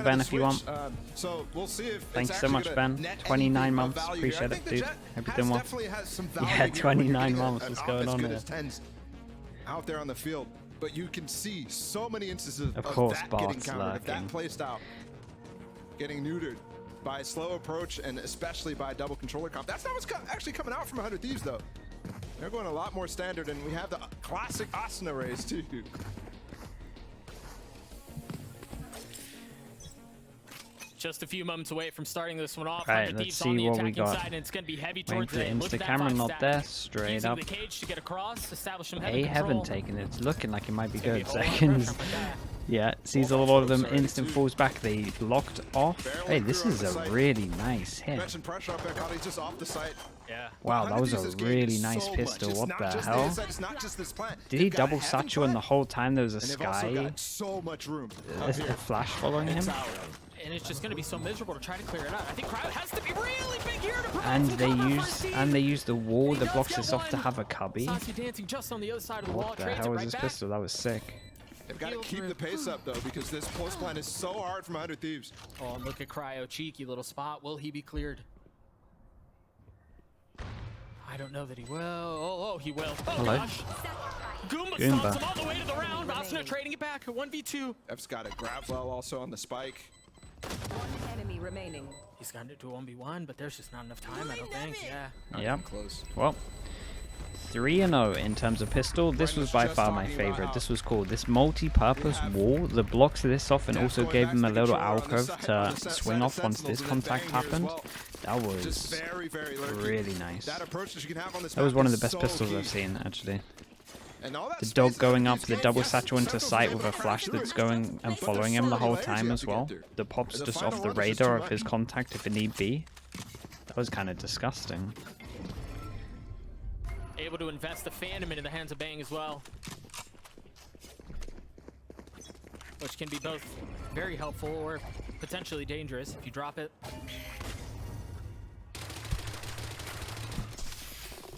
Ben, if you want. So we'll see if Thanks so much, Ben. 29 months. Appreciate it, dude. Hope you're doing well. Yeah, 29 months. What's going on there? Out there on the field, but you can see so many instances of course, that getting countered, of that play style getting neutered by a slow approach and especially by a double controller comp. That's not what's actually coming out from 100 Thieves, though. They're going a lot more standard, and we have the classic Asuna raise, too. Just a few moments away from starting this one off. Right, let's see what we got. Side, and it's going to be heavy Waiting towards for the insta camera, not there. Straight up. The cage to get across, establish some A heaven taking it. It's looking like it might be good. Seconds. Yeah, sees a lot of them. Instant falls back. They locked off. Hey, this is a really nice hit. Wow, that was a really nice pistol. What the hell? Did he double satchel and the whole time there was a sky? A flash following him? And it's just going to be so miserable to try to clear it out. I think Crowd has to be really big here to and they use the wall that blocks this off to have a cubby. Dancing just on the other side of the what the hell was this pistol? That was sick. They've got to keep the pace up, though, because this close plan is so hard from 100 Thieves. Oh, and look at Cryo. Cheeky little spot. Will he be cleared? I don't know that he will. Oh, he will. Oh, hello. Gosh. Goomba stops him all the way to the round. Asuna trading it back. 1v2. F's got a grab well also on the spike. One enemy remaining. He's gotten it to a 1v1, but there's just not enough time, I don't think. Yeah. Close. Well, 3-0 in terms of pistol. This was by far my favorite. This was cool. This multi-purpose wall that blocks this off and also gave him a little alcove to swing off once this contact happened. That was really nice. That was one of the best pistols I've seen, actually. The dog going up, the double satchel into sight with a flash that's going and following him the whole time as well. The pops just off the radar of his contact if it need be. That was kind of disgusting. Able to invest the Phantom into the hands of Bang as well. Which can be both very helpful or potentially dangerous if you drop it.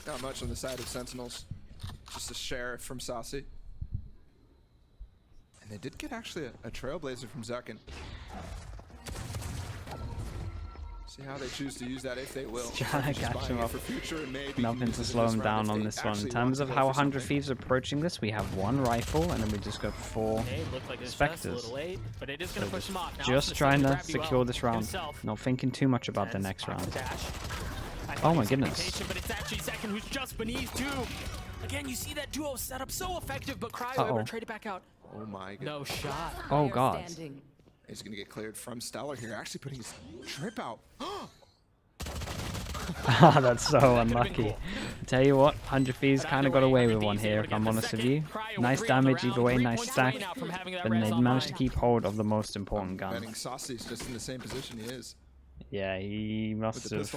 Not much on the side of Sentinels. Just a sheriff from Saucy. And they did get actually a trailblazer from Zuckin. See how they choose to use that if they will. Trying to catch him up. Nothing to slow him down on this one. In terms of how 100 Thieves are approaching this, we have one rifle and then we just got 4 Spectres. Just trying to secure this round. Not thinking too much about the next round. Oh my goodness. But it's actually Second who's just beneath too. Again, you see that duo setup so effective, but Cryo able to trade it back out. Oh my god. No shot. Oh god. He's gonna get cleared from Stellar here, actually putting his trip out. That's so unlucky. Tell you what, 100 Thieves kind of got away with one here, if I'm honest with you. Nice damage either way, nice stack. But they managed to keep hold of the most important gun. Betting Saucy's just in the same position he is. Yeah, he must have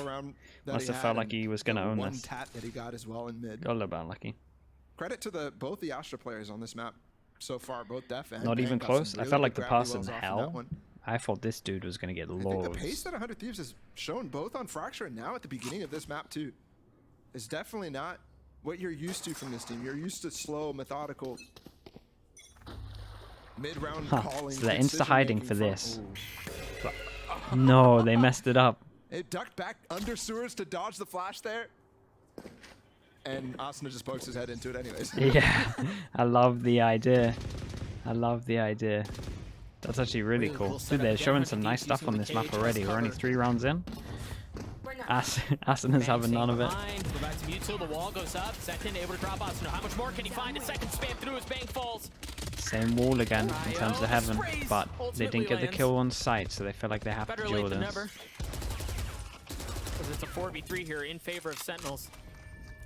felt like he was going to own this. Tat that he got as well in mid. Got a little bit unlucky. Credit to both the Astra players on this map so far, both Def and not even close. I felt like the pass in hell. One. I thought this dude was going to get loads. I think the pace that 100 Thieves has shown both on Fracture and now at the beginning of this map too is definitely not what you're used to from this team. You're used to slow, methodical, mid-round calling. So they're insta-hiding for this. No, they messed it up. It ducked back under sewers to dodge the flash there. And Asuna just pokes his head into it anyways. Yeah, I love the idea. I love the idea. That's actually really cool. Dude, they're showing some nice stuff on this map already. We're only 3 rounds in. Asuna's having none of it. Go back to Mewtwo, the wall goes up. Second able to drop Asuna. How much more can he find? A second spam through as Bang falls. Same wall again in terms of heaven, but they didn't get the kill on sight, so they feel like they have to deal with this. Because it's a 4v3 here in favor of Sentinels.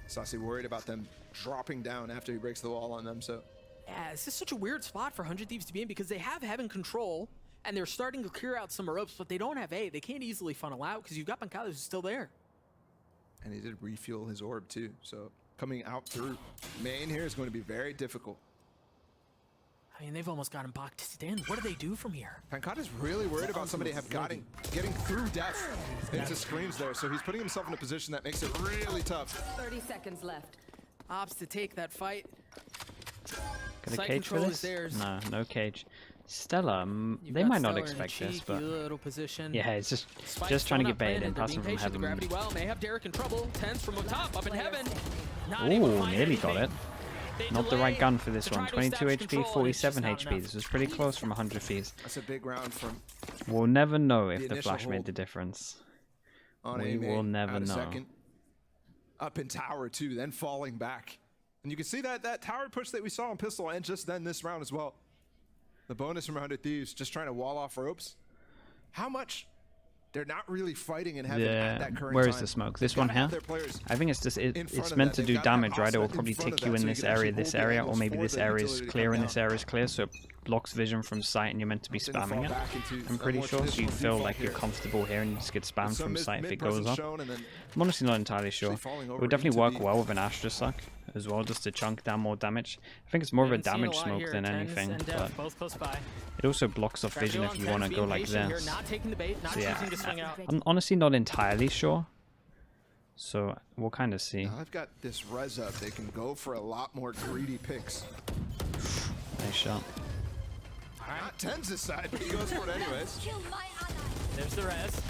Saucy worried about them dropping down after he breaks the wall on them, so. Yeah, this is such a weird spot for 100 Thieves to be in because they have heaven control, and they're starting to clear out some ropes, but they don't have A. They can't easily funnel out because you've got Bancada who's still there. And he did refuel his orb too, so coming out through main here is going to be very difficult. I mean, they've almost got him boxed in. What do they do from here? Pancada's really worried about somebody getting through death into screams there, so he's putting himself in a position that makes it really tough. 30 seconds left. Ops to take that fight. Got a cage for this? No, no cage. Stella, You've they got might not Stellar in a expect this, cheeky but little position. yeah, it's Spike's just trying to still get baited not and planted. They're passing being from patient. The heaven. gravity well may have Derek in trouble. Tens from the top, up in heaven. Not able to Ooh, find nearly got anything. it. They Not the delay right gun for this to one. try to 22 establish HP, control, and it's just 47 not HP. enough. This was pretty close from 100 feet. That's a big round from We'll never know if the initial flash made hold the difference. on We A will main. never Out of know. second. Up in tower too, then falling back. And you can see that tower push that we saw on pistol and just then this round as well. The bonus from 100 Thieves just trying to wall off ropes. How much? They're not really fighting in heaven at that current Where time. is the smoke? They've This one gotta have here? their players I think it's just in front it's of meant that. to They've do gotta have damage, right? It will offset in probably front of tick you that in so this can area, actually this hold the area, or angles maybe for this the area is utility to clear come and down. this area is clear, so it blocks vision from sight and you're meant to be Then you fall spamming it. back into I'm a pretty more sure, so you traditional feel default like you're here. comfortable here and you just get spammed Some from sight if it mid-presence goes up. shown and then I'm honestly not entirely sure. falling It over would definitely into work the- well with an Astra suck as well, just to chunk down more damage. I think it's more of a Haven't seen damage lot smoke here. than Tens anything, and but both close by. it also blocks off vision if you want to go like this. Not taking the bait, not So yeah, choosing to swing out. I'm honestly not entirely sure. So we'll kind of see. Now I've got this res up. They can go for a lot more greedy picks. Nice shot. Not Tens' side, but he goes for it anyways. There's the res.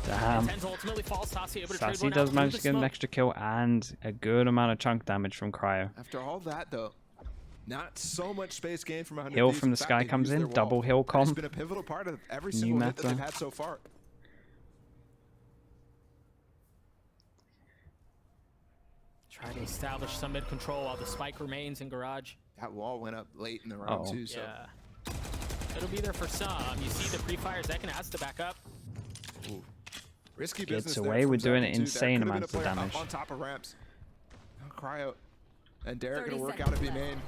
Damn. Tens ultimately falls. Sassy able to trade Sassy one does out manage through to the get an smoke. extra kill and a good amount of chunk damage from Cryo. After all that, though, not so much space gain from 100 Hill Thieves. from In the fact, sky they've comes used in, their wall. double hill It's comp. been a pivotal part of every New single hit that meta. they've had so far. Try to establish some mid control while the spike remains in garage. That wall went up late in the round Uh-oh. too, so Yeah. It'll be there for some. You see the pre-fire Zekin has to back up. risky Gets business away there from with doing Zekin, too. That insane could have been amounts a of player up damage. on top of ramps. Now Cryo and Derek 30 gonna work out seconds a B left. main.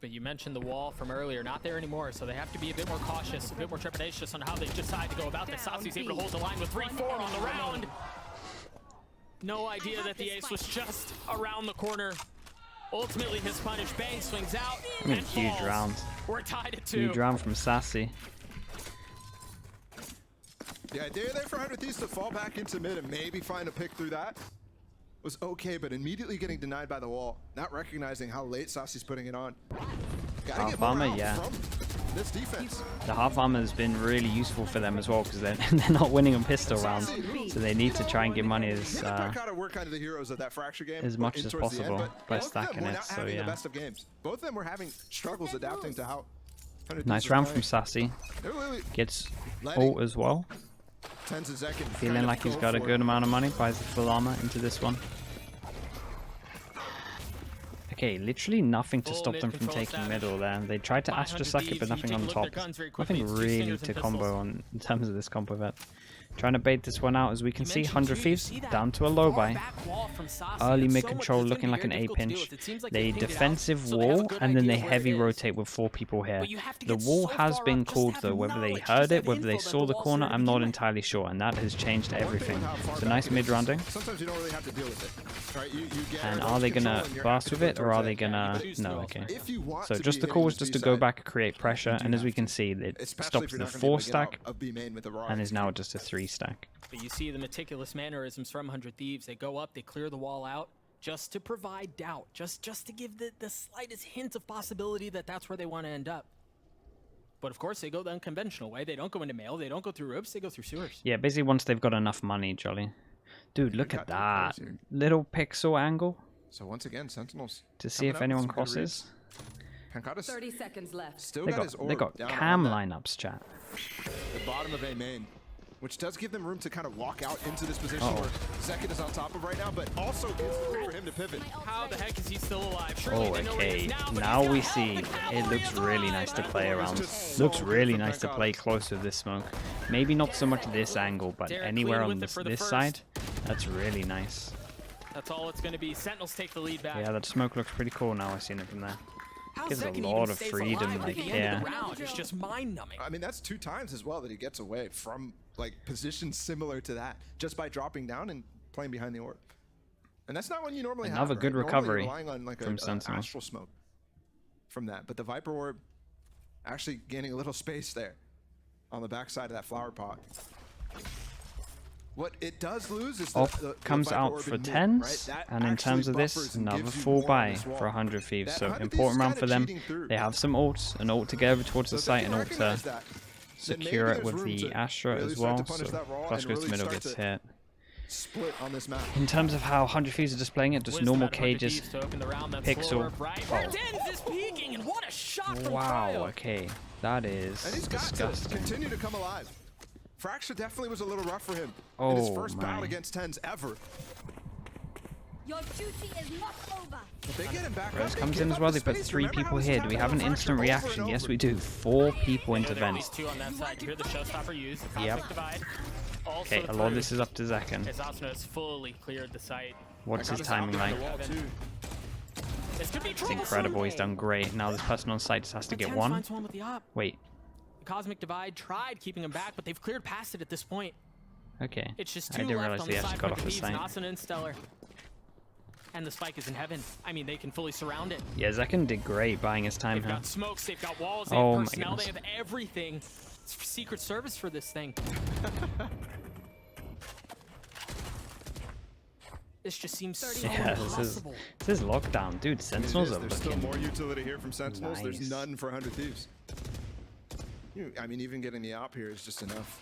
But you mentioned the wall from earlier, not there anymore, so they have to be a bit more cautious, a bit more trepidatious on how they decide to go about this. Down Sassy's B. able to hold the line with 3-4 on the One round. enemy No idea that the ace was just around the corner. Ultimately, his punish bang swings out and Huge falls. round. We're tied at 2. Huge round from Sassy. The idea there for 100 Thieves to fall back into mid and maybe find a pick through that was okay, but immediately getting denied by the wall, not recognizing how late Sassy's putting it on. Gotta Half get more armor, out yeah. from this defense. The half armor has been really useful for them as well because they're, they're not winning on pistol rounds, so they need to try and get money as Him and Pekata were kind of the heroes of that fracture game as much in as towards the end, possible but by both of them stacking were it, not so having yeah. the best of games. Both of them were having struggles adapting to how 100 Nice Thieves were round from playing. Sassy. They're literally Gets letting ult as well. Tens of seconds Feeling kind of like he's go got a for good it. amount of money. Buys the full armor into this one. Okay, literally nothing to Full stop mid them from control taking savage. middle there. They tried to 500 Astra suck it, Thieves, but you nothing take a on look at their top. guns very quickly. Nothing It's two really stingers to and combo pistols. on in terms of this combo vet. Trying to bait this one out as we can You see. mentioned 100 too, you Thieves see that down to a low far buy. back wall from Sassy. Early It's mid so much control that's looking gonna like be an very A difficult to deal pinch. with. It seems like They pinged it out, defensive so they have a wall good and then idea they of where heavy it is. rotate with 4 people here. But you have to The get wall so has far been up just to called have though, whether they knowledge, heard just it, have whether they info that saw the wall's corner, there to I'm not begin with. entirely sure, and that has changed One thing everything. with how far So back nice it mid is, rounding. Sometimes you don't really have to deal with it. Right? You get And those are they control gonna and you're blast with active it, or are they towards gonna... choose No, to okay. If you want So to just be the hitting call was the just C to go side, back, create pressure, do and as we have can to. see, it especially if stops you're the not gonna be 4 able to get out stack, of B main with the raw. and is now just a 3 stack. But you see the meticulous mannerisms from 100 Thieves. They go up, they clear the wall out just to provide doubt, just to give the slightest hint of possibility that that's where they want to end up. But of course, they go the unconventional way. They don't go into mail, they don't go through ropes, they go through sewers. Yeah, basically once they've got enough money, Jolly. Dude, look got at the that. plays here. Little pixel angle So once again, Sentinels to see coming if up with anyone some good crosses. reads. Pankata's 30 seconds left. still They got his got, orb they got down cam on that, lineups, chat. the bottom of A main, which does give them room to kind of walk out into this position Uh-oh. where Zekin is on top of right now, but also gives room for him to pivot. How the heck is he still alive? Surely Oh, they know where he okay. is now, but Now he's we got see all the it cavalry looks really nice to alive. play That around. just so Looks good really from nice to Pankata. play close with this smoke. Maybe not so much this angle, but Derek anywhere clean on with it for the this first. side, that's really nice. That's all it's going to be. Sentinels take the lead back. Yeah, that smoke looks pretty cool now. I've seen it from there. How gives a Zekin lot even of stays freedom, alive like, at the end yeah. of the round is just mind-numbing. I mean, that's 2 times as well that he gets away from like positions similar to that just by dropping down and playing behind the orb. And that's not one you normally have. Another Right? good Normally recovery you're relying on like from a Sentinel. astral smoke from that, but the Viper orb actually gaining a little space there on the backside of that flower pot. What it does lose is Op the comes Viper out Orb for in mid, 10s, right? That and in actually terms of buffers this, and another gives you full more on buy this wall. for 100 Thieves. That So 100 Thieves important is round kinda for them. cheating through. They have some ults, an ult to get over towards the So if they site, can an ult to recognize that, then secure maybe it there's with room the to Astra really as start well. to punish So that wall flash and goes to really middle, start gets to hit. split on this map. In terms of how 100 Thieves are displaying it, just Wisdom normal at 100 cages. Thieves to open the round. That's Pixel. slower, right? Oh. Denz is peeking, and what a shot from Wow, Cryo. okay. That is And he's got to disgusting. continue to come alive. Fracture definitely was a little rough for him in his Oh first bout my. against Tens ever. Your duty is not over. If they get him back Rose up, they comes give in as up well. the They put space. 3 Remember how people this here. has Do we happened have an on instant Fracture over reaction? and Yes, over. we do. 4 people You know, into there are at least vents. 2 on that side. Hear the showstopper used. The Yep. Cosmic Divide. Also Okay, a lot of this is up to Zekken. as Asuna has fully cleared the site. What's I got his this out timing behind like? the wall, too. This could be It's incredible. He's done great. Now this person on site just has to get one. Finds one with the op. Wait. The Cosmic Divide tried keeping him back, but they've cleared past it at this point. Okay. It's just I 2 didn't left realize on he the actually side got for off the the Thieves, site. Asuna and Stellar. And the spike is in heaven. I mean, they can fully surround it. Yeah, Zekken did great buying his time They've here. got smokes, they've got walls, they Oh have my personnel, they goodness. have everything. It's Secret Service for this thing. This just seems so Yeah, impossible. this is lockdown. Dude, Sentinels are There's still looking... more utility here from Sentinels. nice. There's none for 100 Thieves. I mean, even getting the op here is just enough.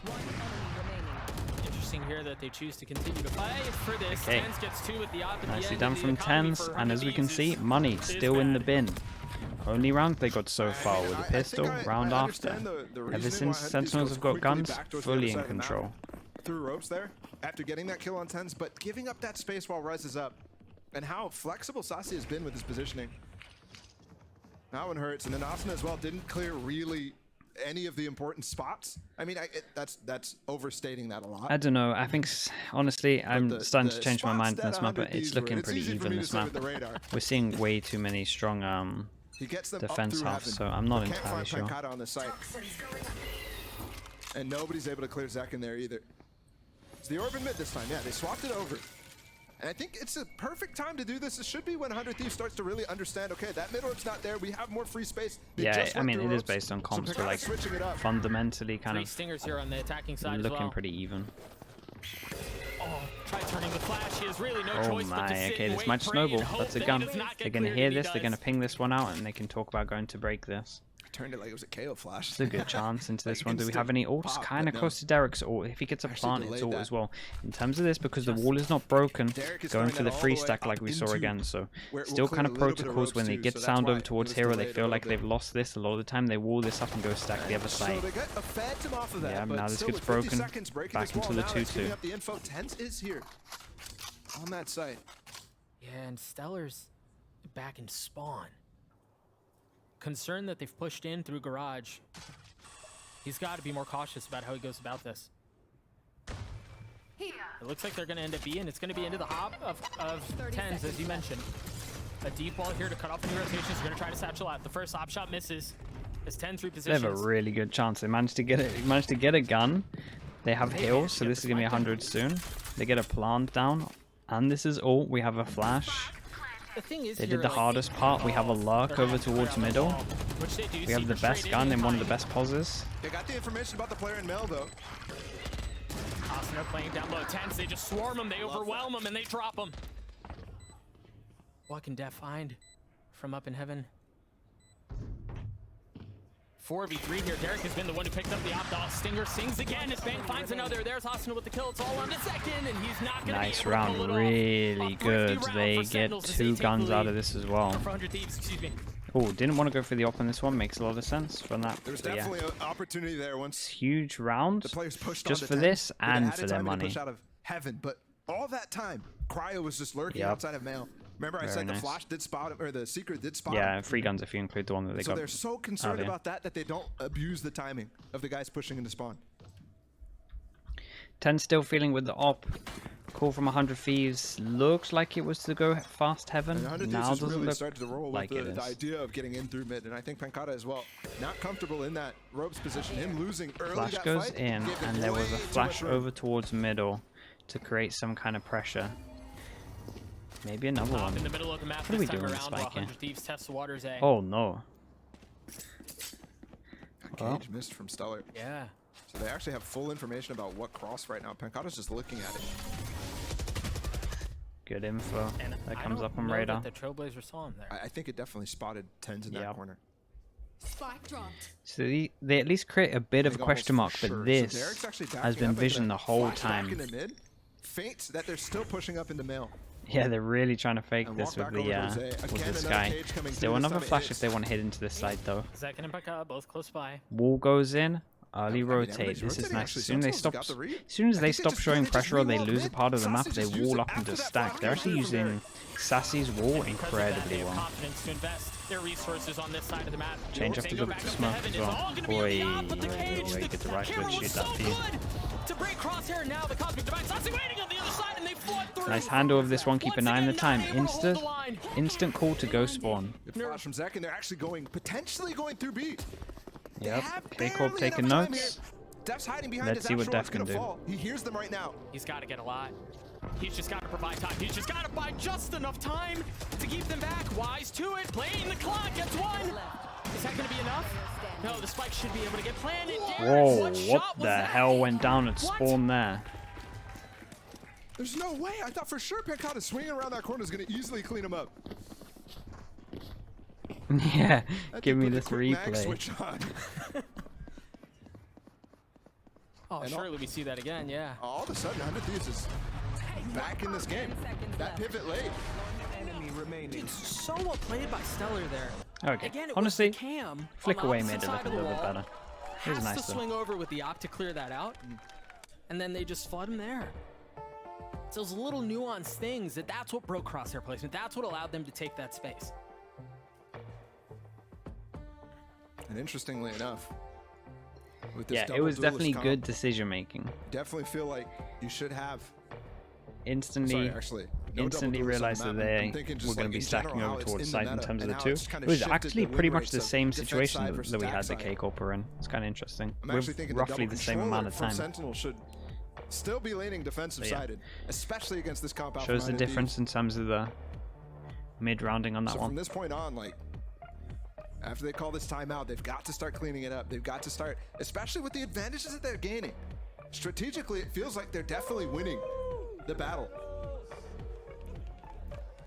One enemy remaining. Interesting here that they choose to continue to fight for this. Okay. Tens gets 2 at the op at the Nicely end. done The from economy 10s, for and as we can 100 see, is money still in the bad. bin. Only round they got so far with I a think pistol, round I after. understand the Ever reasoning why since 100 Thieves Sentinels goes have got quickly guns, back towards the other fully side in of the map. control. Through ropes there after getting that kill on 10s, but giving up that space while Res is up. And how flexible Sasi has been with his positioning. That one hurts, and then Asuna as well didn't clear really any of the important spots. I mean, that's overstating that a lot. I don't know. I think, honestly, I'm The- starting the to change my spots mind on that this map, 100 but it's Thieves were in, looking it's pretty easy for even, me to this say map. with the radar. We're seeing way too many strong He gets them defense up through halves, heaven. so I'm not They can't entirely find sure. Pankata on the site. And nobody's able to clear Zek in there either. It's the orb in mid this time. Yeah, they swapped it over. And I think it's a perfect time to do this. It should be when 100 Thieves starts to really understand, okay, that mid orb's not there. We have more free space. They Yeah, just I went mean, through it is ropes, based on so comps, but Pankata's like switching it up. fundamentally kind 3 of stingers here on the attacking side as looking well. pretty even. Oh, try turning the flash. He has really no Oh choice but to my, sit okay, and this wait, might pray, snowball. and hope That's a that gun. he does not They're get going to cleared, hear and he this, they're going to does. ping this one out, and they can talk about going to break this. Turned it like it was a KO flash. It's a good chance into this one. Do we Instant have any ults? pop, Kind of but no. close to Derek's ult. If he gets a Actually plant, it's delayed ult that. as well. In terms of this, because the wall is not broken, Derek is going throwing for that the all free the way stack up like we saw into again. So where it will still clear kind a of little bit of protocols ropes when they too, get so that's sound why over it towards was hero, they delayed feel a like little they've bit. lost this. A lot of the time they wall this up and go stack the other So side. they got a phantom off of that. Yeah, but now this still gets with 50 broken. seconds breaking Back this wall into the now, that's 2-2. giving up the info. Tens is here on that site. Yeah, and Stellar's back in spawn. Concerned that they've pushed in through garage. He's got to be more cautious about how he goes about this. Here. It looks like they're going to end up being. It's going to be into the hop of 10s, as you mentioned. A deep wall here to cut off any rotations. They're going to try to satchel out. The first op shot misses. As 10 through They have positions. a really good chance. They managed to get it. Managed to get a gun. They have heals, so this is gonna be 100 soon. They get a plant down, and this is all. We have a flash. The thing is They here, did the like, hardest part. We have a lurk they're over gonna clear towards out the middle. wall, which they do. We have the Secret best straight gun in and one of the behind. best poses. They got the information about the player in Mel though. Asuna playing down low. 10s, they just swarm him, they overwhelm him, and they drop him. What can Def find from up in heaven? 4v3 here. Derek has been the one who picked up the op. Stinger sings again as Bang finds another. There's Asuna with the kill. It's all on the second, and he's not going to Nice be able to pull round, it off. really A thrifty good. round They for get Sentinels as they 2 take guns the out lead. of this as well. For 100 Thieves, excuse me. Oh, didn't want to go for the op on this one. Makes a lot of sense from that. There was But yeah, definitely an opportunity there once it's huge round. the players pushed just on for to this 10. They and had for a their time to money. push out of heaven, but all that time, Cryo was just lurking Yep. outside of Male. Remember, I Very said nice. the flash did spot him, or the secret did spot Yeah, him. 3 guns if you include the one that they So got. they're so concerned earlier. about that they don't abuse the timing of the guys pushing into spawn. 10 still feeling with the op. Call from 100 Thieves. Looks like it was to go fast heaven. And 100 Now Thieves has doesn't really look started to roll like with it the is. idea of getting in through mid, and I think Pankata as well. Not comfortable in that ropes position. Him losing early Flash that goes fight in, gave them and there was a way too flash much room. over towards middle to create some kind of pressure. Maybe another Top in the one. middle of the map What are we this time doing with around while Spike here? 100 Thieves test the waters A. Oh no. Cage Well. missed from Stellar. Yeah. So they actually have full information about what cross right now. Pancata's just looking at it. Good info. And That I comes don't up on know radar. that the Trailblazer saw him there. I think it definitely spotted Tens in that Yep. corner. Spike dropped. So they at least create a bit of a Think question mark, almost for but sure. So this Derek's actually has backing been up into visioned the whole flashback time. into mid. Feints that they're still pushing up into mail. Yeah, they're really trying to fake And this walk with back over the to Jose. with Again, this another guy. cage coming Still through. This another time it flash hits. if they want to hit into this side though. Zek and Ibaka both close by. Wall goes in. Early I mean, rotate. everybody's This is rotating, nice. actually. As soon as they Sentinels stop, got the read. as soon as I they think stop just showing really pressure or they re-wall lose a mid. part of the map, Sassy they just used wall it up and after just that stack. They're actually from there. using Sassy's wall Because of that, incredibly they have well. confidence to invest their resources on this side of the map. Change If up they to go the back up to smoke heaven, as it's well. all gonna be Boy, on the top of the cage. get the right camera foot was shoot that so feed. good to break crosshair. Now the Cosmic Divine Sassy waiting on the other side, and they fought through. Nice handle of this one. Keep an eye on the Once time. again, not able to hold the line. Instant call to go spawn. Good flash from Zek, and they're actually potentially going through B. They Yep. have K-Corp barely taking enough time notes. here. Def's hiding behind Let's his see what actual Def can gonna do. fall. He hears them right now. He's got to get a lot. He's just got to provide time. He's just got to buy just enough time to keep them back. Wise to it. Playing the clock. Gets one. Is that going to be enough? No, the spike should be able to get planted. Whoa, What what shot was the that? hell went down at What? spawn there? There's no way. I thought for sure Pancata swinging around that corner is going to easily clean him up. Yeah, I give think me with the this quick mag replay. switch on. Oh, And surely we see that again, yeah. All of a sudden, 100 Thieves is back in this game. That pivot late. It's so well played by Stellar there. Okay, Again, it honestly, was the cam flick on the away opposite made it side look a of the little bit wall. better. It was Has nice to though. swing over with the op to clear that out, and then they just flood him there. It's those little nuanced things that's what broke crosshair placement. That's what allowed them to take that space. And interestingly enough, with this Yeah, it double was duelist definitely comp, good decision making. Definitely feel like you should have. Instantly, Sorry, actually. No instantly double duelists on realized the that map. I'm they thinking were just going like to be in stacking general how over it's towards in the side in meta terms of and the how two. it's kind It of was shifted actually the pretty win much rates the of same defense situation side versus that we attack had the side. K-Corper in. It's kind of interesting. I'm actually With thinking roughly the the same amount of from time. Sentinel should still be leaning defensive So, yeah. sided, especially against this comp out Shows from the 100 difference in terms of the mid-rounding on Thieves. that So from one. this point on, like, after they call this timeout, they've got to start cleaning it up. They've got to start, especially with the advantages that they're gaining. Strategically, it feels like they're definitely winning the battle.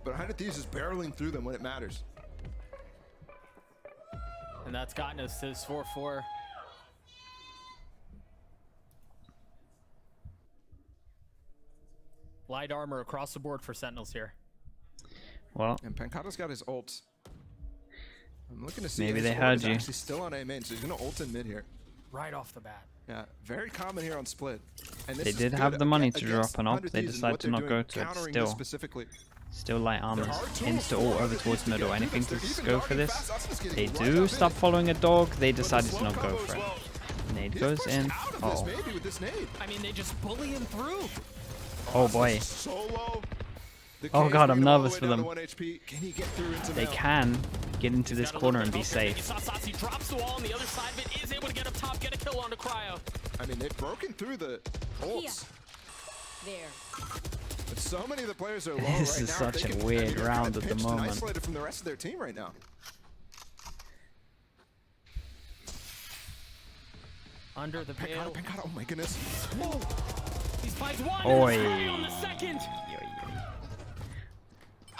But 100 Thieves is barreling through them when it matters. And that's gotten us to this 4-4. Light armor across the board for Sentinels here. Well, And Pancata's got his ult. I'm looking to see Maybe if they his ult heard is you. actually still on A main, so he's gonna ult in mid here. Right off the bat. Yeah, very common here on split. And this They is did good have the money to against drop an op. 100 They Thieves and decided what to they're not doing, go to it. countering this Still, specifically. still light armors. There are tools Insta for ult 100 over Thieves towards to middle. get through Anything this. to They're even go for darting this. fast. Austin's They getting right do up stop in. following a dog. They But the decided to slow not go cover for as it. well. Nade He's goes pushed in. out of this Oh, maybe with this nade. I mean, they just bully him through. oh boy. Solo. The Oh K's God, I'm bringing him all the nervous way for down them. to 1 HP. Can he get through into They Mel? can get into this Gotta corner look and be at Hope. You safe. saw Sassy drops the wall on the other side of it, is able to get up top, get a kill onto Cryo. I mean, they've broken through the ults. There. But so many of the players are low This right is now. such They a can- weird I mean, they're round kinda at the pinched and moment. isolated from the rest of their team right now. Under the veil. Pancata, oh my goodness. Whoa. He spikes one Oi. and it's on the second.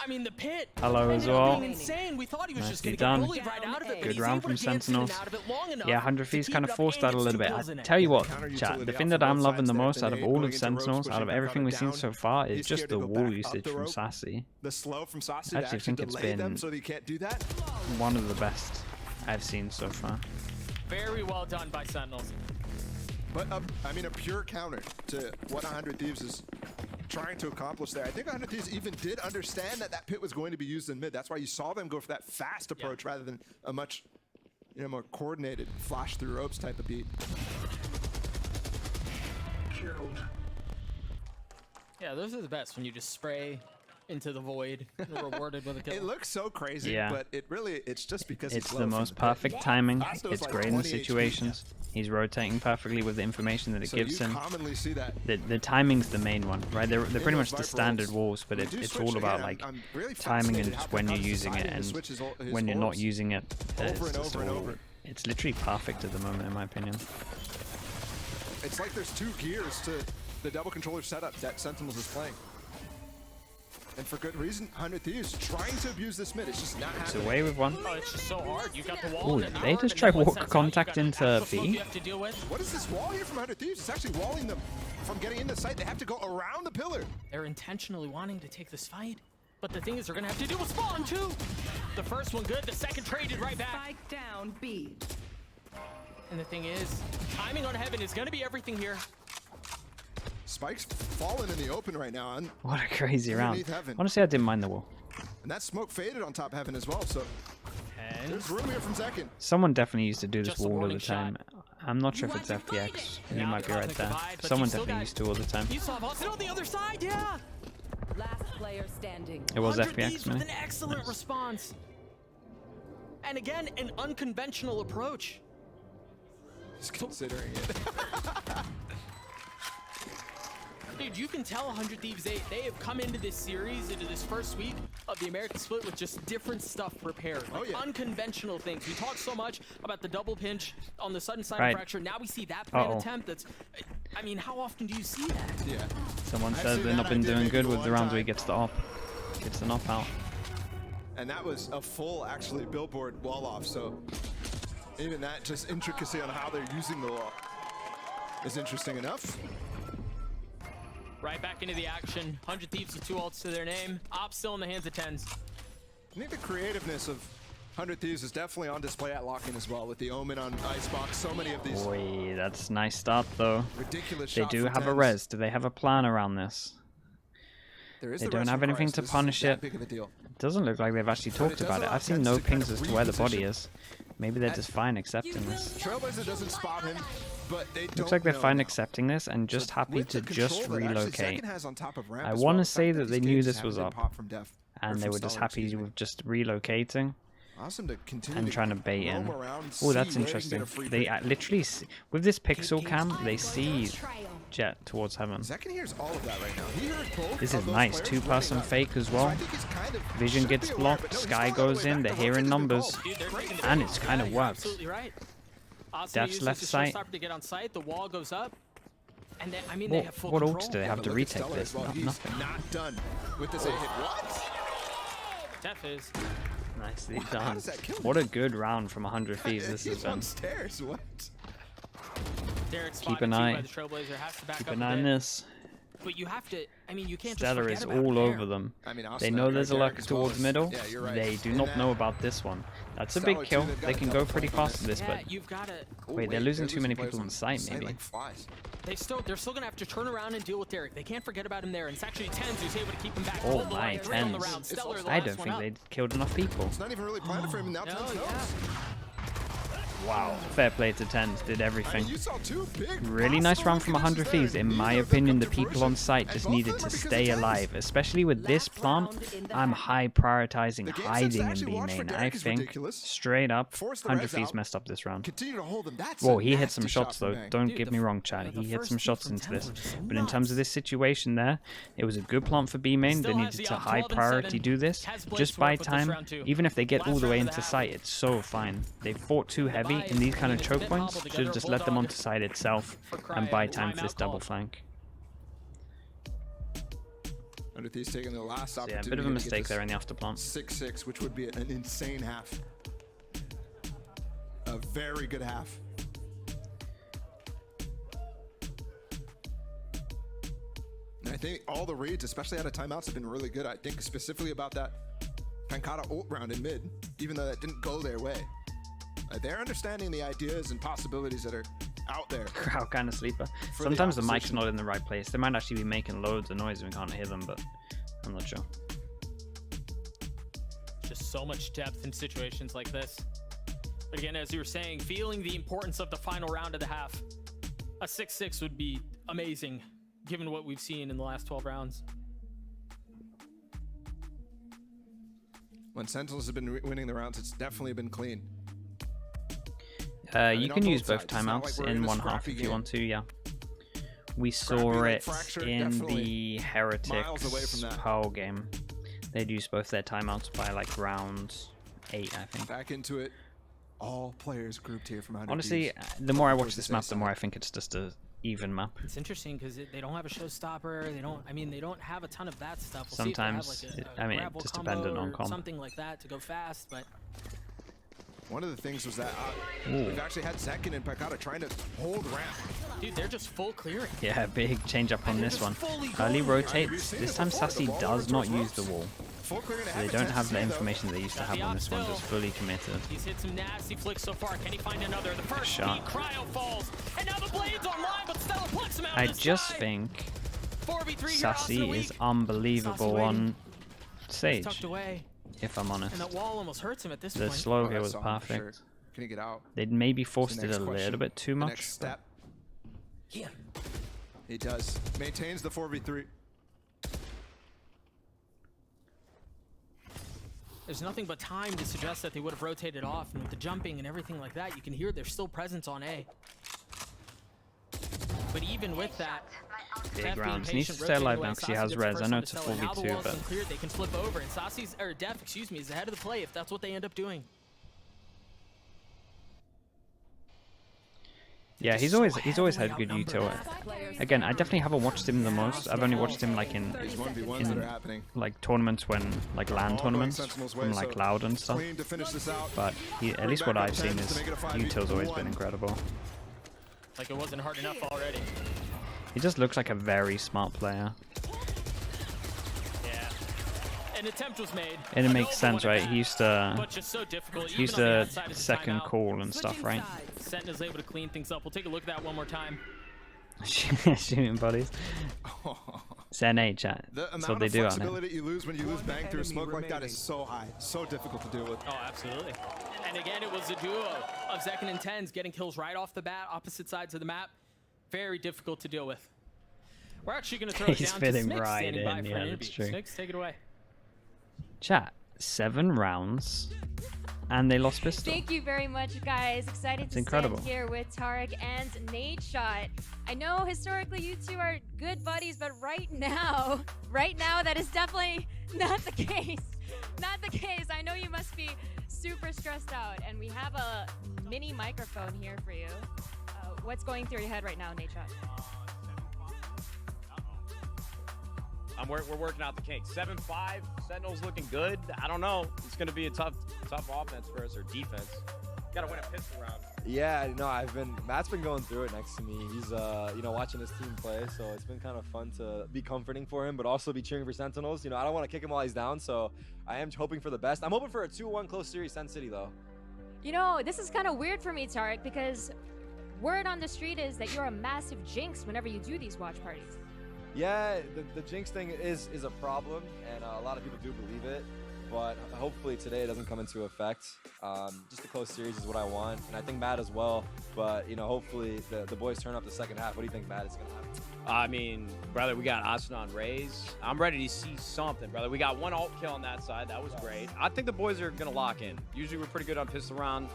I mean, the pit. Hello as ended up well. being insane. We thought he was just Nicely going to done. get bullied right out of it. but Good he's round able from to dance in and Sentinels. out of it long enough Yeah, 100 to Thieves keep kind it of up forced and that a gets little two bit. kills I in it. tell you what, Counter chat, utility the off thing of that both I'm loving sides the there. most out of Nade all going of into Sentinels, ropes, out of pushing everything we've Pancata seen down. so far, is He's just scared to the go wall back up usage the from rope. Sassy. The slow from Sassy I to actually actually think it's delay them been- so they can't do that. One of the best I've seen so far. Very well done by Sentinels. But I mean, a pure counter to what 100 Thieves is trying to accomplish there. I think 100 Thieves even did understand that that pit was going to be used in mid. That's why you saw them go for that fast approach rather than a much, more coordinated flash through ropes type of beat. Yeah, those are the best when you just spray into the void and are rewarded with a kill. It looks so crazy, Yeah. but it's just because It's low the from most pit. perfect timing. Fasto's It's like great in the 20 HP. situations. He's rotating perfectly with the information that it So gives you him. commonly see that. The timing's the main one, right? They're pretty those much the Viper standard ults. walls, but We it's do it's switch all about again. like I'm really timing and fascinated how just when you're Pancata's using it deciding to and switch his when you're not orbs using it. over It's and just over and all- over. It's literally perfect at the moment, in my opinion. It's like there's two gears to the double controller setup that Sentinels is playing. And for good reason, 100 Thieves trying to abuse this mid. It's just not It's happening. away with one. Oh, it's just so hard. You got the wall. Ooh, and they hard, just and try then when walk sets out, contact you got into an axle B. you have to deal with. What is this wall here from 100 Thieves? It's actually walling them from getting into sight. They have to go around the pillar. They're intentionally wanting to take this fight. But the thing is, they're going to have to deal with Spawn, too. The first one good, the second traded right back. Spike down B. And the thing is, timing on Heaven is going to be everything here. Spike's falling in the open right now. And What a crazy round. Underneath Heaven. Honestly, I didn't mind the wall. that smoke faded on top Heaven as well. So And there's room here from Zekin. Someone definitely used to do this Just a wall all warning the time. I'm not sure if it's FPX. You Now might be the right cosmic there. divide, but Someone you still definitely got- used to all the time. you saw Boston on the other side, yeah. Last player standing. It was 100 FPX, Thieves with man. an excellent response. And again, an unconventional approach. Just considering it. Dude, you can tell 100 Thieves, they have come into this series, into this first week of the American split with just different stuff prepared. Oh, Like yeah. unconventional things. We talked so much about the double pinch on the sudden side Right. fracture. Now we see that plan Uh-oh. attempt that's... I mean, how often do you see that? Yeah. Someone I've said seen they've that not been idea doing maybe good with the one rounds where he time. gets the op. Gets the knock out. And that was a full, actually, billboard wall off. So even that just intricacy on how they're using the wall is interesting enough. Right back into the action. 100 Thieves with 2 ults to their name. Op still in the hands of 10s. I think the creativeness of 100 Thieves is definitely on display at Locking as well, with the Omen on Icebox. So many of these Boy, that's a nice start though. ridiculous They shots do from have a 10s. res. Do they have a plan around this? There is They the don't res have from anything Christ. to This punish isn't it. that big of a deal. It doesn't look like they've actually But talked it does about it. allow I've seen Tens no to kind pings of as to where the body reposition. is. Maybe they're just fine accepting this. Trailblazer doesn't spot him, but they don't Looks like they're know fine now. accepting this and just So happy with to the just control that actually relocate. Zekin has on top of Ramp I as want well, to the say fact that they these knew cages this haven't was been up, popped from Def, or and they from were just Stellar, happy excuse me. with just relocating Awesome to continue and trying to bait in. roam around, Oh, that's see where you can get interesting. a free They pick. literally, with this pixel cam, they see Trail. Jet towards Heaven. Zekin hears all of that right now. He heard both This of is those nice. players Two-person running up. fake as So well. I think he's kind of Vision should gets be aware, blocked, but no, he's Sky still all the goes way in, back. they're The hearing rotate's been numbers. called. Dude, they're taking the And field. it's kinda Yeah, you're worked. Absolutely right. Austin That's uses left the side. showstopper to get on site. The wall goes up. And then, I mean, they have full What control. ults do they Yeah, have but to look at retake Stellar this? as well. No, He's nothing. not done with this 8-hit. What? Def is. Nicely How done. does that kill What a good round from 100 Thieves this has He's been. on stairs. What? Derek Keep an spotted too eye. by the Trailblazer. Has to back Keep up an a eye on bit. this. But you have to, I mean, you can't Stellar just is forget about all it there. over them. I mean, They Austin know had there's a Derek luck as well towards as- middle. Yeah, you're right. They do And not that- know about this one. That's a Stellar, big too, kill. they've got They a can double go pretty flank on fast this. with this, Yeah, but you've got to, Oh, Wait, they're losing too many players people on site, site maybe. like flies. they're still gonna have to turn around and deal with Derek. They can't forget about him there. And it's actually Tens who's able to keep him back. Oh Hold the my, line, 3 on the Tens. round. Stellar, the I last don't one think up. they killed enough people. It's not even really planned for him, and now No, Tens knows. yeah. Wow. Fair play to Tens. Did I everything. mean, you saw two big Really nice possible round from weaknesses 100 there, Thieves. and In my neither of them opinion, the come to people fruition. on site And just both of needed them to are because of stay Tens. alive. Especially with this Last plant, round in the I'm half. high prioritizing The game sense to hiding in actually B watch for main. I Derek is think ridiculous. straight up, Force the 100 res Thieves out. messed up this round. Continue to hold him. That's Whoa, a he hit some nasty shots shot from though. Bang. Don't Dude, get the me f- wrong, Chad. the He hit first some two shots from into Tens this. were just But in terms of nuts. this situation there, it was a good plant for B main. They Still has needed the to up high 12 and priority 7. do this. Has Blaze Just to by work with this time, round too. even if they get Last all the way round of the into half. sight, it's so fine. They fought too heavy, buys, and these kind I of mean, it's choke been points hobbled should have together, just let them Bulldog onto side itself for and crying buy out time for loud. this double Timeout flank. 100 Thieves taking the last So yeah, opportunity. a bit of a to get mistake this there in the after plant. 6-6, which would be an insane half. A very good half. And I think all the reads, especially out of timeouts, have been really good. I think specifically about that Pancata ult round in mid, even though that didn't go their way. They're understanding the ideas and possibilities that are out there. Crowd kind of sleeper. For the Sometimes the mic's opposition. not in the right place. They might actually be making loads of noise and we can't hear them, but I'm not sure. Just so much depth in situations like this. But again, as you were saying, feeling the importance of the final round of the half, a 6-6 would be amazing, given what we've seen in the last 12 rounds. When Sentinels have been winning the rounds, it's definitely been clean. You mean, can on use both both sides. It's not like timeouts we're in in a one half scrappy if you game. want to, yeah. We saw like it Fracture, in definitely the Heretics miles away from that. Pearl game. They'd use both their timeouts by like round 8, I think. Back into it. All players grouped here from 100 Honestly, Thieves. the more I watch Towards the this map, safe the more I side. think it's just a even map. It's interesting because they don't have a showstopper. They don't. I mean, they don't have a ton of that stuff. We'll Sometimes, see if they have like I mean, grapple just combo dependent on or comp. something like that to go fast. But One of the things was that we've actually had Zekin and Pekata trying to hold ramp. dude, they're just full clearing. Yeah, big change up on this one. Early rotates. This time Sassy does not use the wall. Full clearing So they don't have the information they used to have on this one, just fully committed. He's hit some nasty flicks so far. Can he find another? The first Shot. beat, Cryo falls, and now the blade's online, but Stella plucks him out. I of the just side. think 4v3 here, Sassy Austin is Weak. unbelievable Sassy on Tucked Sage, away, if I'm honest. and that wall almost hurts him at this The point. slow here was perfect. Can he get out? They'd maybe The forced it next a question, little bit too the much. Next step. He does. Maintains the 4v3. There's nothing but time to suggest that they would have rotated off, and with the jumping and everything like that, you can hear there's still presence on A. But even with that, Big Def being rounds. Needs to patient, stay rotating alive away, now because he Sassy has gets the res. first I know one it's to a sell it. Now the 4v2, wall's but been cleared, they can flip over, and Sassy's, or Def, excuse me, is ahead of the play if that's what they end up doing. yeah, he's always had good util. Again, I definitely haven't watched him the most. I've only watched him like in These 1v1s that are happening. like tournaments when like LAN tournaments from like Loud and stuff. Clean to finish this out. But he, at least what I've seen is util's always been incredible. Like it wasn't hard enough already. He just looks like a very smart player. Yeah. An attempt was made. And it a makes noble sense, one right? at He that, used to but just so difficult. he used Even on the to outside of the second timeout, call and stuff, right? Sentinel's able to clean things up. We'll take a look at that one more time. Shooting bodies. It's NA chat. The That's amount what they of do on it. flexibility you lose when you lose bang through smoke like that is so high. So difficult to deal with. Oh, absolutely. And again, it was a duo of Zekin and Tens getting kills right off the bat, opposite sides of the map. Very difficult to deal with. We're actually going to throw it He's down fitting to Smix right standing by in, for yeah, an that's interview. true. Smix, take it away. Chat. 7 rounds, and they lost pistol. Thank you very much, guys. Excited to incredible. stand here with Tarek and Nate Shot. I know historically you two are good buddies, but right now, that is definitely not the case. Not the case. I know you must be super stressed out, and we have a mini microphone here for you. What's going through your head right now, Nate Shot? We're working out the kinks. 7-5, Sentinels looking good. I don't know. It's going to be a tough offense for us, or defense. Got to win a pistol round. Yeah, no, Matt's been going through it next to me. He's, watching his team play, so it's been kind of fun to be comforting for him, but also be cheering for Sentinels. I don't want to kick him while he's down, so I am hoping for the best. I'm hoping for a 2-1 close series, Sen City, though. This is kind of weird for me, Tarek, because word on the street is that you're a massive jinx whenever you do these watch parties. Yeah, the jinx thing is a problem, and a lot of people do believe it, but hopefully today it doesn't come into effect. Just a close series is what I want, and I think Matt as well, but hopefully the boys turn up the second half. What do you think, Matt, is going to happen? I mean, brother, we got Asnan Rays. I'm ready to see something, brother. We got one ult kill on that side. That was great. I think the boys are going to lock in. Usually we're pretty good on pistol round.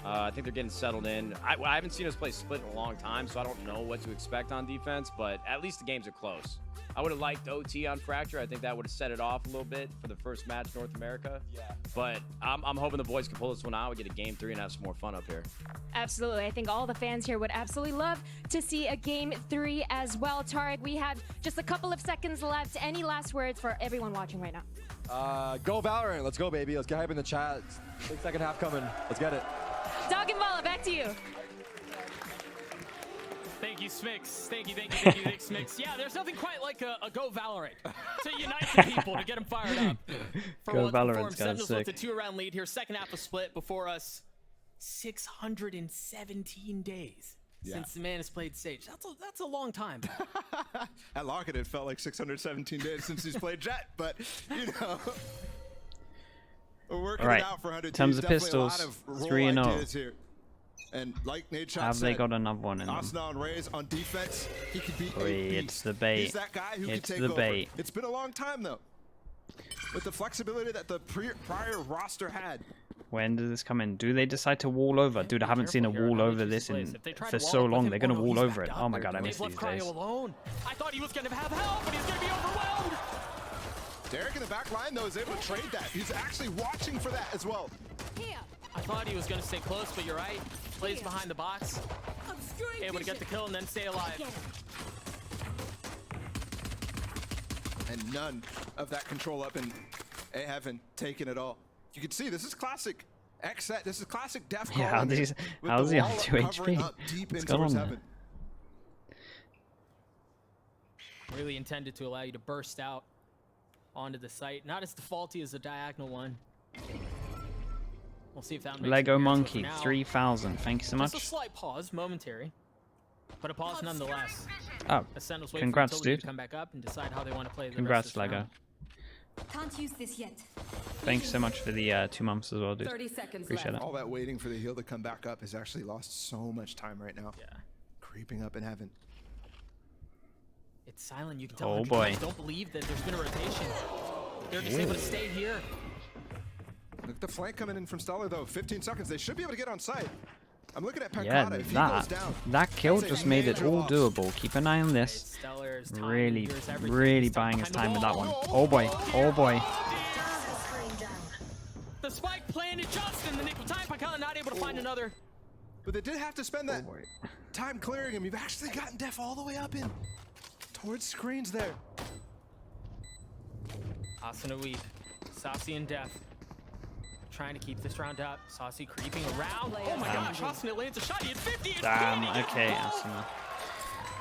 I think they're getting settled in. I haven't seen us play split in a long time, so I don't know what to expect on defense, but at least the games are close. I would have liked OT on Fracture. I think that would have set it off a little bit for the first match North America. Yeah. But I'm hoping the boys can pull this one out. We get a game 3 and have some more fun up here. Absolutely. I think all the fans here would absolutely love to see a game 3 as well. Tarek, we have just a couple of seconds left. Any last words for everyone watching right now? Go Valorant. Let's go, baby. Let's get hype in the chat. Big second half coming. Let's get it. Dog and Bala, back to you. Thank you, Smix. Thank you, Smix. Yeah, there's nothing quite like a Go Valorant to unite the people, to get them fired up. For Go what Valorant's performed, kinda Sentinels with a sick. 2-round lead here. Second half of split before us. 617 days since the man has played Sage. That's a long time. At Lockett, it felt like 617 days since he's played Jet, but we're working Alright, it out for 100 in terms of Definitely a lot pistols, of role 3-0. ideas here. And like Nate Shot Have said, they got another one in them? Asnan Reyes on defense, he could be a Oi, beast. it's the bait. He's that guy who It's can take the over. bait. It's been a long time though. With the flexibility that the prior roster had. When does this come in? Do they decide to wall over? Dude, I haven't seen a Careful here. wall How over many this chooses in if they try for to wall so up with long. him? They're gonna Oh, no, wall he's over it. backed Oh up. my god, I They've miss left these Cryo days. alone. I thought he was gonna have help, but he's gonna be overwhelmed. Derek in the back line though is able to trade that. He's actually watching for that as well. I thought he was gonna stay close, but you're right. Plays behind the box. able to get the kill and then stay alive. And none of that control up, and they haven't taken it all. You can see this is classic X set. This is classic Def. Yeah, how is he on 2 HP? What's going on there? Really intended to allow you to burst out onto the site. Not as defaulty as the diagonal one. We'll see if that makes Lego an appearance, Monkey but for now, 3,000. Thank you so just a much. slight pause, momentary, but a pause nonetheless. Oh, As Sentinels wait congrats, for utility dude. to come back up and decide how they want to play the Congrats, rest of this Lego. round. Can't use this yet. Thanks so much for the 2 months as well, dude. 30 seconds Appreciate left. it. All that waiting for the heal to come back up has actually lost so much time right now. Yeah. Creeping up in heaven. It's silent. You can tell. Oh, 100 boy. Thieves don't believe that there's been a rotation. They're just able to stay here. Look at the flank coming in from Stellar though. 15 seconds. They should be able to get on site. I'm looking at Pancata. Yeah, If he goes down, that kill that's a just made it major all loss. doable. Keep an eye on this. Stellar's timing Really, here is everything. really He's stuck buying his behind time the with that wall. one. Oh boy, oh boy. The spike planted just in the nick of time. Pancata not able to find another. But they did have to spend that boy. time clearing him. You've actually gotten Def all the way up in towards screens there. Asuna weep. Saucy and Death. Trying to keep this round up. Saucy creeping around. Oh my gosh, Asuna lands a shot. He had 50. It's Damn, Queenie. okay, Asuna.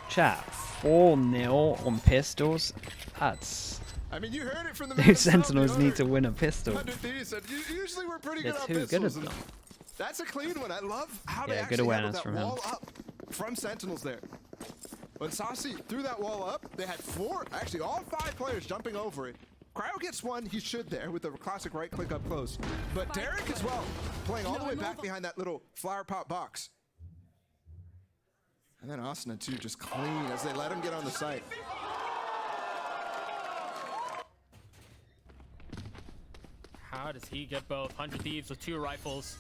Chat, 4-0 on pistols. That's... I mean, you heard it from the Dude, Sentinels need to win a pistol. 100 Thieves said, usually we're pretty They're good on too good pistols. at and them. That's a clean one. I love how they Yeah, good actually awareness handled that from him. wall up from Sentinels there. When Saucy threw that wall up, they had 4, actually all 5 players jumping over it. Cryo gets 1, he should there with the classic right click up close. But Derek as well, playing all the way back behind that little flower pot box. And then Asuna too, just clean as they let him get on the site. How does he get both? 100 Thieves with 2 rifles,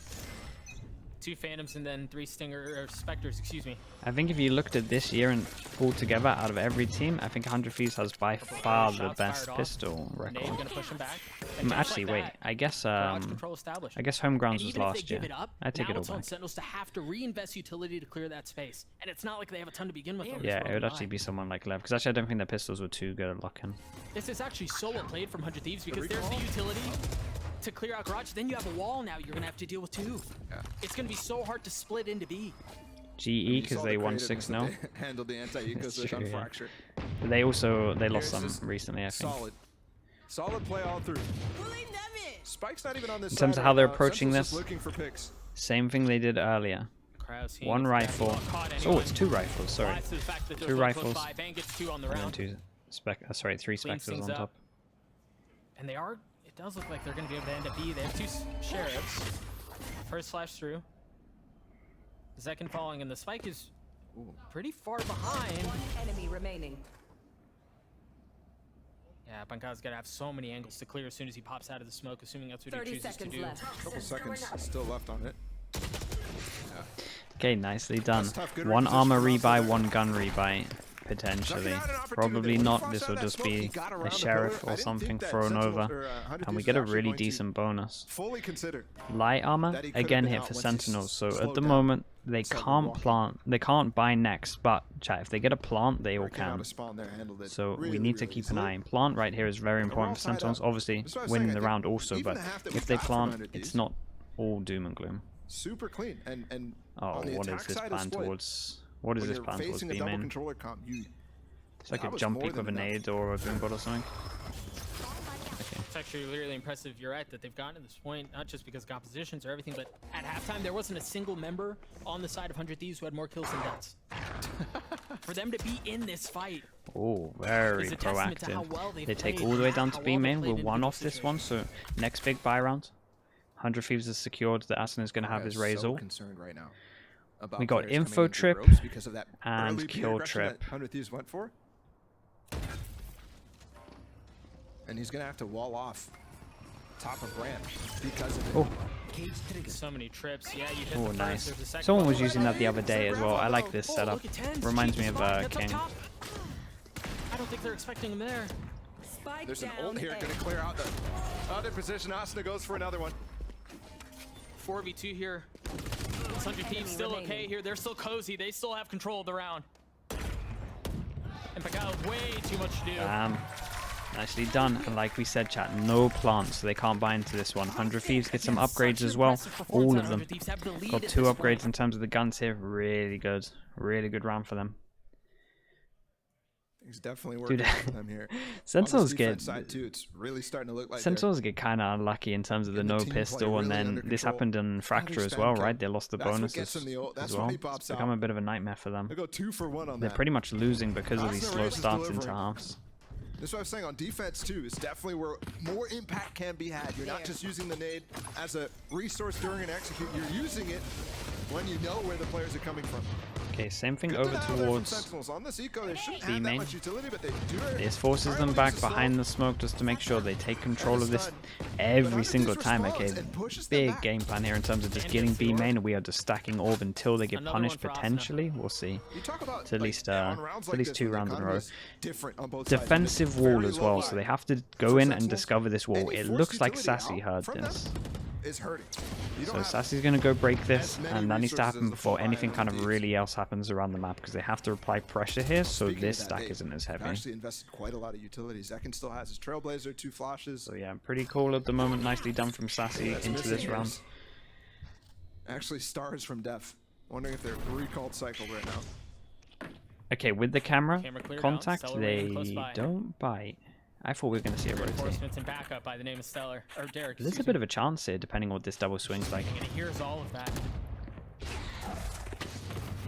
2 Phantoms, and then 3 Spectres, excuse me. I think if you looked at this year and pulled together out of every team, I think 100 Thieves has by far the Shots best fired off. pistol Nade record. gonna push him back. And just Actually, like wait. that, I guess barrage control established. Homegrounds And was even if last they year. give it up, I take now it all it's on back. Sentinels to have to reinvest utility to clear that space. And it's not like they have a ton to begin with. on this Yeah, it road would by. actually be someone like Lev, because actually I don't think the pistols were too good at locking. This is actually so well played from 100 Thieves because there's the utility to clear out garage. Then you have a wall now you're going to have to deal with 2. Yeah. It's going to be so hard to split into B. GE, You because saw they the won creativeness 6-0. that they handled the anti-eco switch true, on yeah. Fracture. They lost Here's some just recently, I think. Solid play all through. Spike's not even on this In terms side of how right they're now. approaching Sentinel's this, just looking for picks. same thing they did earlier. Kraus, he One needs to get rifle. caught Oh, anyway. it's 2 rifles, sorry. Lies to the fact that 2 they're both rifles. 5 and gets 2 on the And then round. 3 Cleans specters things on up. top. And they are, it does look like they're going to be able to end up B. They have 2 sheriffs. First flash through. The second falling, and the spike is pretty far behind. One enemy remaining. Yeah, Pancata's got to have so many angles to clear as soon as he pops out of the smoke, assuming that's what he 30 chooses to seconds do. left. Couple seconds still left on it. Okay, nicely done. That's tough. Good 1 reposition armor from rebuy, outside 1 gun rebuy, potentially. Looking at an opportunity. Probably When he not. crossed This out will that just smoke, he be got a around the sheriff pillar. I or didn't something think that thrown Sentinel- over, or, 100 and we Thieves get a was actually really going to decent bonus. fully consider Light armor that he could've again been hit out for once he Sentinels. So at slowed the down moment they inside the can't wall. plant. They can't buy next. But chat, if they get a plant, they all Breaking out can. a spawn there, handled it So we really, need to really keep an easily. eye. Plant right here is very we're important all for tied Sentinels. up. Obviously That's what I was winning saying, the I think round also, even but the half that we if they got from plant, 100 it's Thieves. not all doom and gloom. Super clean and Oh, on the what is attack this side plan of Split, towards? What is when this you're plan towards facing a B double main? controller comp, It's like that a was jump more peek than with a enough. nade or a boom bot or something. It's actually really impressive, you're right, that they've gotten to this point, not just because of compositions or everything, but at halftime, there wasn't a single member on the side of 100 Thieves who had more kills than deaths. For them to be in this fight, Oh, very It's a testament to how proactive. well they've They take played, all the way down how to B well they main. played We'll in one difficult off this one. So next big buy round, 100 Thieves is secured. The Asuna is going to have his Razor. So concerned right now about We got players info coming into trip ropes because of that and early kill aggression trip. that 100 Thieves went for. And he's gonna have to wall off top of ramp because of it. Oh. so many trips. Yeah, you hit Oh, the first, nice. there's a second Someone one. was using that the other day as well. I like this Oh, setup. look at 10. Reminds me Cheeky of spot, gets up King. top. I don't think they're expecting him there. There's an ult here, gonna clear out the other position. Asuna goes for another one. 4v2 here. 100 Thieves still okay here. They're still cozy. They still have control of the round. And Pagao, way too much to do. Nicely done. And like we said, chat, no plants, so they can't buy into this one. 100 Thieves get some upgrades as well. All of them. Got 2 upgrades in terms of the guns here. Really good. Really good round for them. Things definitely working for them here. Sentinels get side too. It's really starting to look like Sentinels get kind of unlucky in terms of the no pistol, and then this happened in Fracture as well, right? They lost the bonuses as well. It's become a bit of a nightmare for them. They go 2 for 1 on They're that. pretty much losing because of these slow starts into halves. That's what I was saying on defense too. Is definitely where more impact can be had. You're not just using the nade as a resource during an execute. You're using it when you know where the players are coming from. Okay, same thing over towards B main. This forces them back behind the smoke just to make sure they take control of this every single time. Okay, big game plan here in terms of just getting B main, and we are just stacking orb until they get punished potentially. We'll see. It's at least 2 rounds in a row. Defensive wall as well, so they have to go in and discover this wall. It looks like Sassy heard this. So Sassy's going to go break this, and that needs to happen before anything kind of really else happens around the map, because they have to apply pressure here so this stack isn't as heavy. Actually invested quite a lot of utilities. Zekin still has his Trailblazer, 2 flashes. So yeah, pretty cool at the moment. Nicely done from Sassy into this round. Actually, stars from Def. Wondering if they're recalled cycle right now. Okay, with the camera contact, they don't bite. I thought we were going to see a rotate. Reinforcements and backup by the name of Stellar or Derek. There's a bit of a chance here, depending on what this double swing's like. And he hears all of that.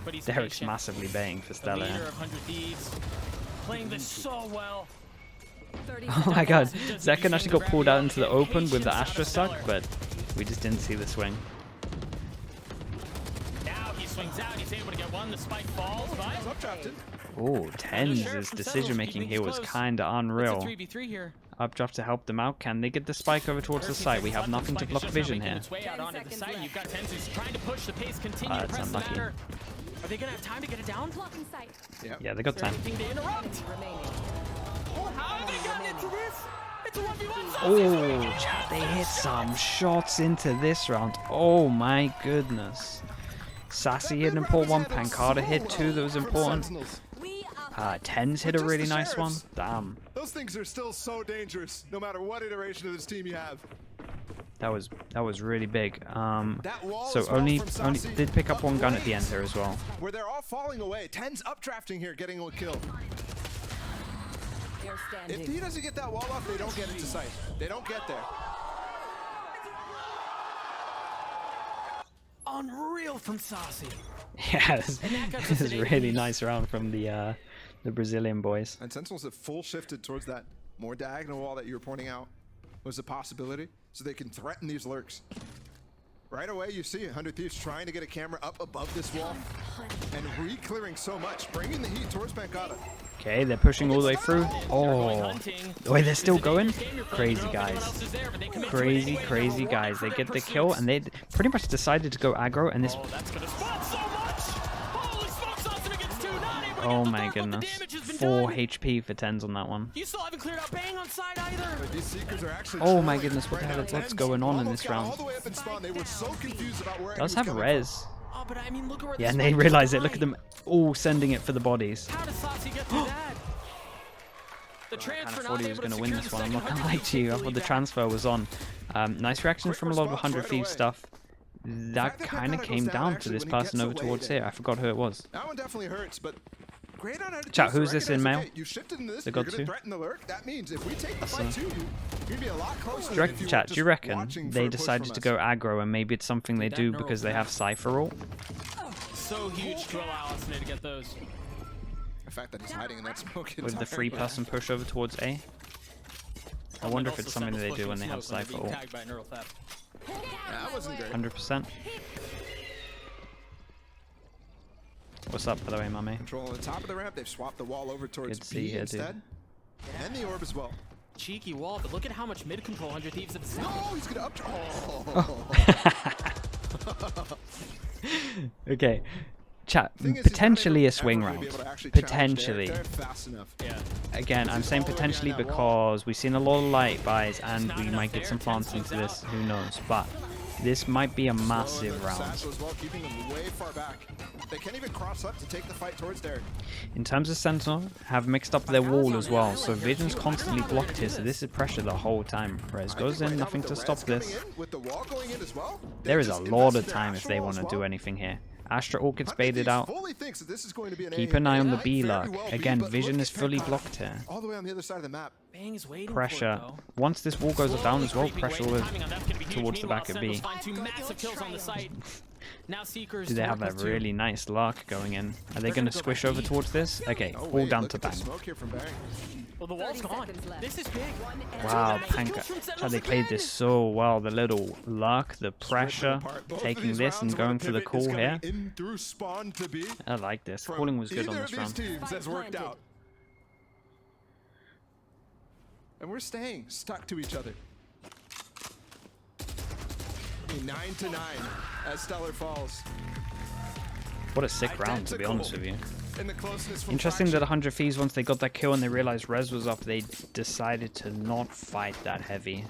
But he's Derek's patient. massively baiting for Stellar. The leader of 100 Thieves, playing this so well. Oh my god, Zekin actually got pulled out into the open with the Astra suck, but we just didn't see the swing. Now he swings out, he's able to get one, the spike falls, but... Oh, Tens' decision making here was kinda unreal. 3v3 here. Updraft to help them out. Can they get the spike over towards the site? We have nothing to block vision here. It's way out onto the site. You've got Tens who's trying to push the pace, continue to press the matter. Are they gonna have time to get it down? Yeah, they got time. Anything to interrupt? How have they gotten into this? It's a 1v1. Oh, chat, they hit some shots into this round. Oh my goodness. Sassy hit an important one. Pancada hit 2 that was important. Tens hit a really nice one. Damn. Those things are still so dangerous, no matter what iteration of this team you have. That was really big. So only did pick up 1 gun at the end here as well. Where they're all falling away. Tens updrafting here, getting a kill. If he doesn't get that wall off, they don't get into sight. They don't get there. Unreal from Sassy. Yeah, this is a really nice round from the Brazilian boys. And Sentinels have full shifted towards that more diagonal wall that you were pointing out was a possibility, so they can threaten these lurks. Right away, you see 100 Thieves trying to get a camera up above this wall and re-clearing so much, bringing the heat towards Pancada. Okay, they're pushing all the way through. Oh, wait, they're still going? Crazy guys. Crazy, crazy guys. They get the kill, and they pretty much decided to go aggro, and this... Oh my goodness. 4 HP for Tens on that one. You still haven't cleared out Bang on side either. Oh my goodness, what the hell? What's going on in this round? Does have res. Oh, but I mean, look at where Yeah, and they realize it. Look at them all sending it for the bodies. How does Sassy get through that? The I kind transfer of thought he was going to win this one. I'm not going to lie to you. I thought the transfer was on. Nice reaction from a lot of 100 Thieves stuff. That kind of came down to this person over towards here. I forgot who it was. That one definitely hurts, but great on chat, who's this in mail? You shifted into this, They got 2. The lurk. That means if we take the fight to you, you'd be a lot closer. Do you reckon they decided to go aggro, and maybe it's something they do because they have Cypher ult? So huge to allow us to get those. The fact that he's hiding in that smoke with the 3-person push over towards A. I wonder if it's something that they do when they have Cypher ult. That wasn't great. 100%. What's up, by the way, my mate? Control on the top of the ramp. They've swapped the wall over towards Good to see B here, instead. And the orb as well. Cheeky wall, but look at how much mid control 100 Thieves have seen. No, he's gonna up. Oh. Okay. Chat, potentially a swing round. Potentially. Yeah. Again, I'm saying potentially because we've seen a lot of light buys and we might get some plants into this. Who knows? But This might be a massive round. Satchel as well, keeping them way far back. They can't even cross up to take the fight towards Derek. In terms of Sentinel, have mixed up their wall as well, so Vision's constantly blocked here, so this is pressure the whole time. Rez goes in, nothing to stop this. With the wall going in as well, There is a lot of time if they want to do anything here. Astra Orc gets baited out. Keep an eye on the B lurk. Again, Vision is fully blocked here. All the way on the other side of the map. Bang is waiting Pressure. For it, Once this wall goes down as well, pressure will towards the back of B. Two massive kills on the site. Now Seekers Do they have a really nice lurk going in? Are they going to squish over towards this? Okay, all down to Bang. Well, the wall's gone. This is big. Wow, Panka. How they played this so well. The little lurk, the pressure, taking this and going for the call here. I like this. Calling was good on this round. Has worked out. And we're staying stuck to each other. 9-9 as Stellar falls. What a sick round, to be honest with you. In the closeness from Interesting that Fraction. 100 Thieves, once they got that kill and they realized Rez was up, they decided to not fight that heavy.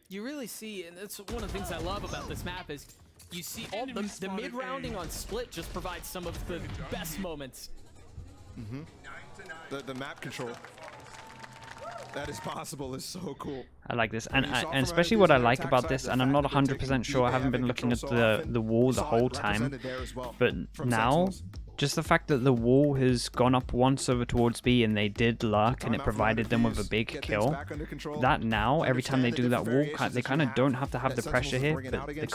You really see, and that's one of the things I love about this map is you see all the mid-rounding on Split just provides some of the best moments. The map control. That is possible is so cool. I like this, and especially what I like about this, and I'm not 100% sure, I haven't been looking at the wall the whole time, but now, just the fact that the wall has gone up once over towards B and they did lurk and it provided them with a big kill, that now, every time they do that wall, they kind of don't have to have the pressure here, but the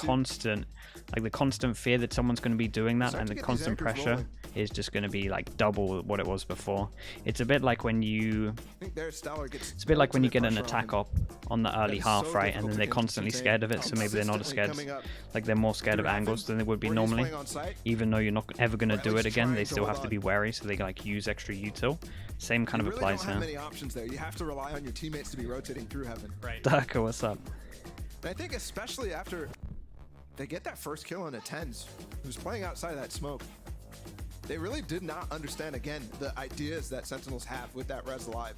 constant fear that someone's going to be doing that and the constant pressure is just going to be like double what it was before. It's a bit like when you get an attack up on the early half, right, and then they're constantly scared of it, so maybe they're not as scared, like they're more scared of angles than they would be normally. Even though you're not ever going to do it again, they still have to be wary, so they like use extra util. Same kind of applies here. Many options there. You have to rely on your teammates to be rotating through heaven. Right. Darko, what's up? And I think especially after they get that first kill on a TENS, who's playing outside of that smoke, they really did not understand, again, the ideas that Sentinels have with that res alive.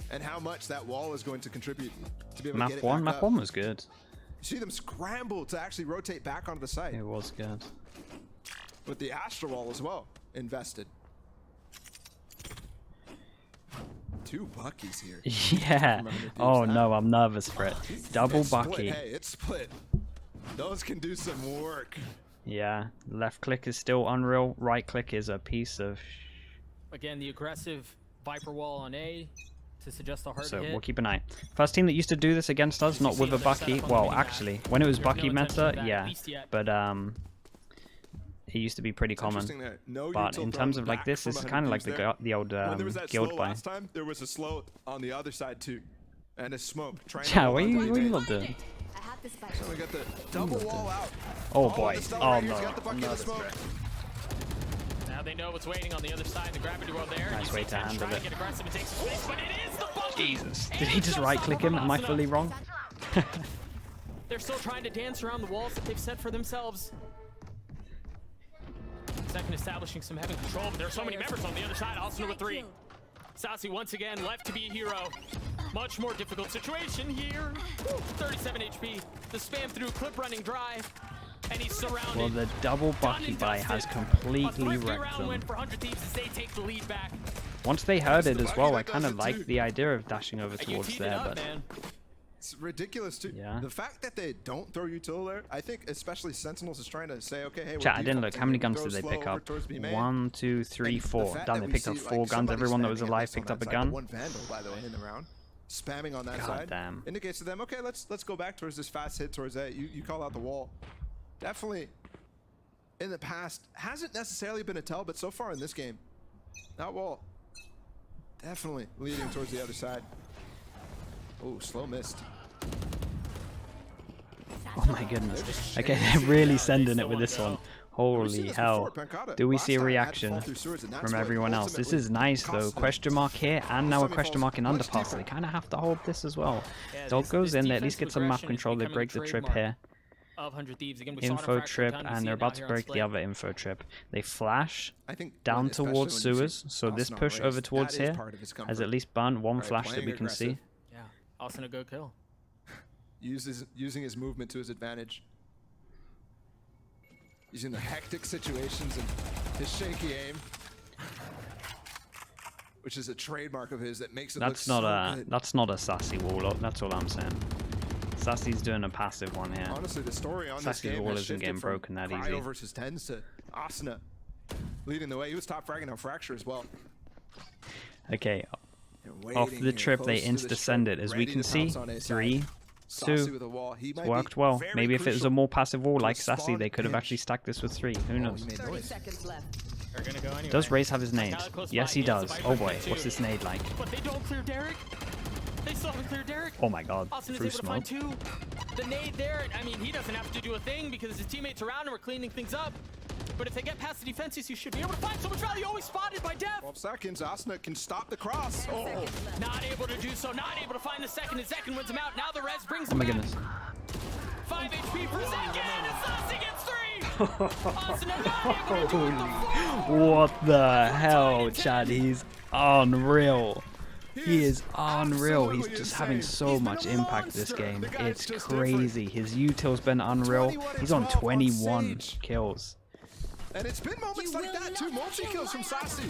And how much that wall is going to contribute to be able to get it back Map up. 1 was good. You see them scramble to actually rotate back onto the site. It was good. With the Astra wall as well invested. 2 Buckies here. Yeah. Oh no, I'm nervous for it. Double It's split. Bucky. Hey, it's split. Those can do some work. Yeah. Left click is still unreal. Right click is a piece of... Again, the aggressive Viper wall on A to suggest a hard So hit. we'll keep an eye. First team that used to do this against us, not with a Bucky. Well, actually, when it was Bucky meta, yeah. But it used to be pretty common. But in terms of like this is kind of like the old guild buy. Last time there was a slow on the other side too, and a smoke. Yeah, what are you lot doing? So we got the double wall out. Oh boy. Oh no. Got the bucket of smoke. Now they know what's waiting on the other side. The gravity well there. Nice way to handle it. Get aggressive and take some space, but it is the Bucky. Jesus. Did he just right click him? Am I fully wrong? They're still trying to dance around the walls that they've set for themselves. Second establishing some heaven control, but there are so many members on the other side. Also number 3. Sassy once again left to be a hero. Much more difficult situation here. 37 HP. The spam through, clip running dry. And he's surrounded. Well, the double Bucky buy has completely wrecked them. For 100 Thieves as they take the lead back. Once they heard it as well, I kind of liked the idea of dashing over towards keep it there, up, but... man. It's ridiculous too. Yeah. The fact that they don't throw util there, I think especially Sentinels is trying to say, okay, hey, Chat, I didn't look. How many guns did they pick up? 1, 2, 3, 4. Damn, they picked up 4 guns. Everyone that was alive picked up a gun. One Vandal, by the way, in the round, spamming on that God side. damn. Indicates to them, okay, let's go back towards this fast hit towards that. You call out the wall. Definitely, in the past, hasn't necessarily been a tell, but so far in this game, that wall definitely leading towards the other side. Oh, slow missed. Oh my goodness. Okay, they're really sending it with this one. Holy hell. Do we see a reaction from everyone else? This is nice though. Question mark here and now a question mark in underpass. They kind of have to hold this as well. Dog goes in, they at least get some map control. They break the trip here. Info trip, and they're about to break the other info trip. They flash down towards sewers, so this push over towards here has at least burnt 1 flash that we can see. Yeah, Austin a good kill. using his movement to his advantage. Using the hectic situations and his shaky aim, which is a trademark of his that makes it That's look not so a good. that's not a Sassy wall. That's all I'm saying. Sassy's doing a passive one here. Honestly, the story on Sassy's this game wall has isn't shifted getting from broken that Cryo easy. versus Tens to Asuna leading the way. He was top fragging on Fracture as well. Okay, And off waiting the here, trip they close to the insta-send strip, it. As we ready can to see, pounce on A side. 3, Sassy 2. with a wall. He It's might be worked well. very Maybe if it was a crucial more passive wall to like a Sassy, spawn they could have pinch. actually stacked this with 3. Who Oh, knows? he made 30 noise. seconds left. They're gonna go anyway. Does Raze have his nade? Kinda close Yes, by. he He has does. the Oh Viper boy, too. what's this nade like? But they don't clear Derek. They still haven't cleared Derek. Oh my god, Austin is through able to find smoke. 2. The nade there, I mean, he doesn't have to do a thing because his teammates around him are cleaning things up. But if they get past the defenses, you should be able to find so much value. Always spotted by Def. 12 seconds. Asuna can stop the cross. 10 Oh, seconds left. Not able to do so. Not able to find the second. His second wins him out. Now the res brings Oh him my back. goodness. 5 HP per second. And Sassi gets 3. Austin not able to do it. The full What the hell, Chad? He's unreal. He is unreal. He's absolutely just having insane. so He's been much a impact this monster. game. The guy's It's just crazy. His util's been unreal. 21 and He's on 12 on 21 Sage. kills. and it's been moments You like will that too. not Multi-kills from kill my Sassy.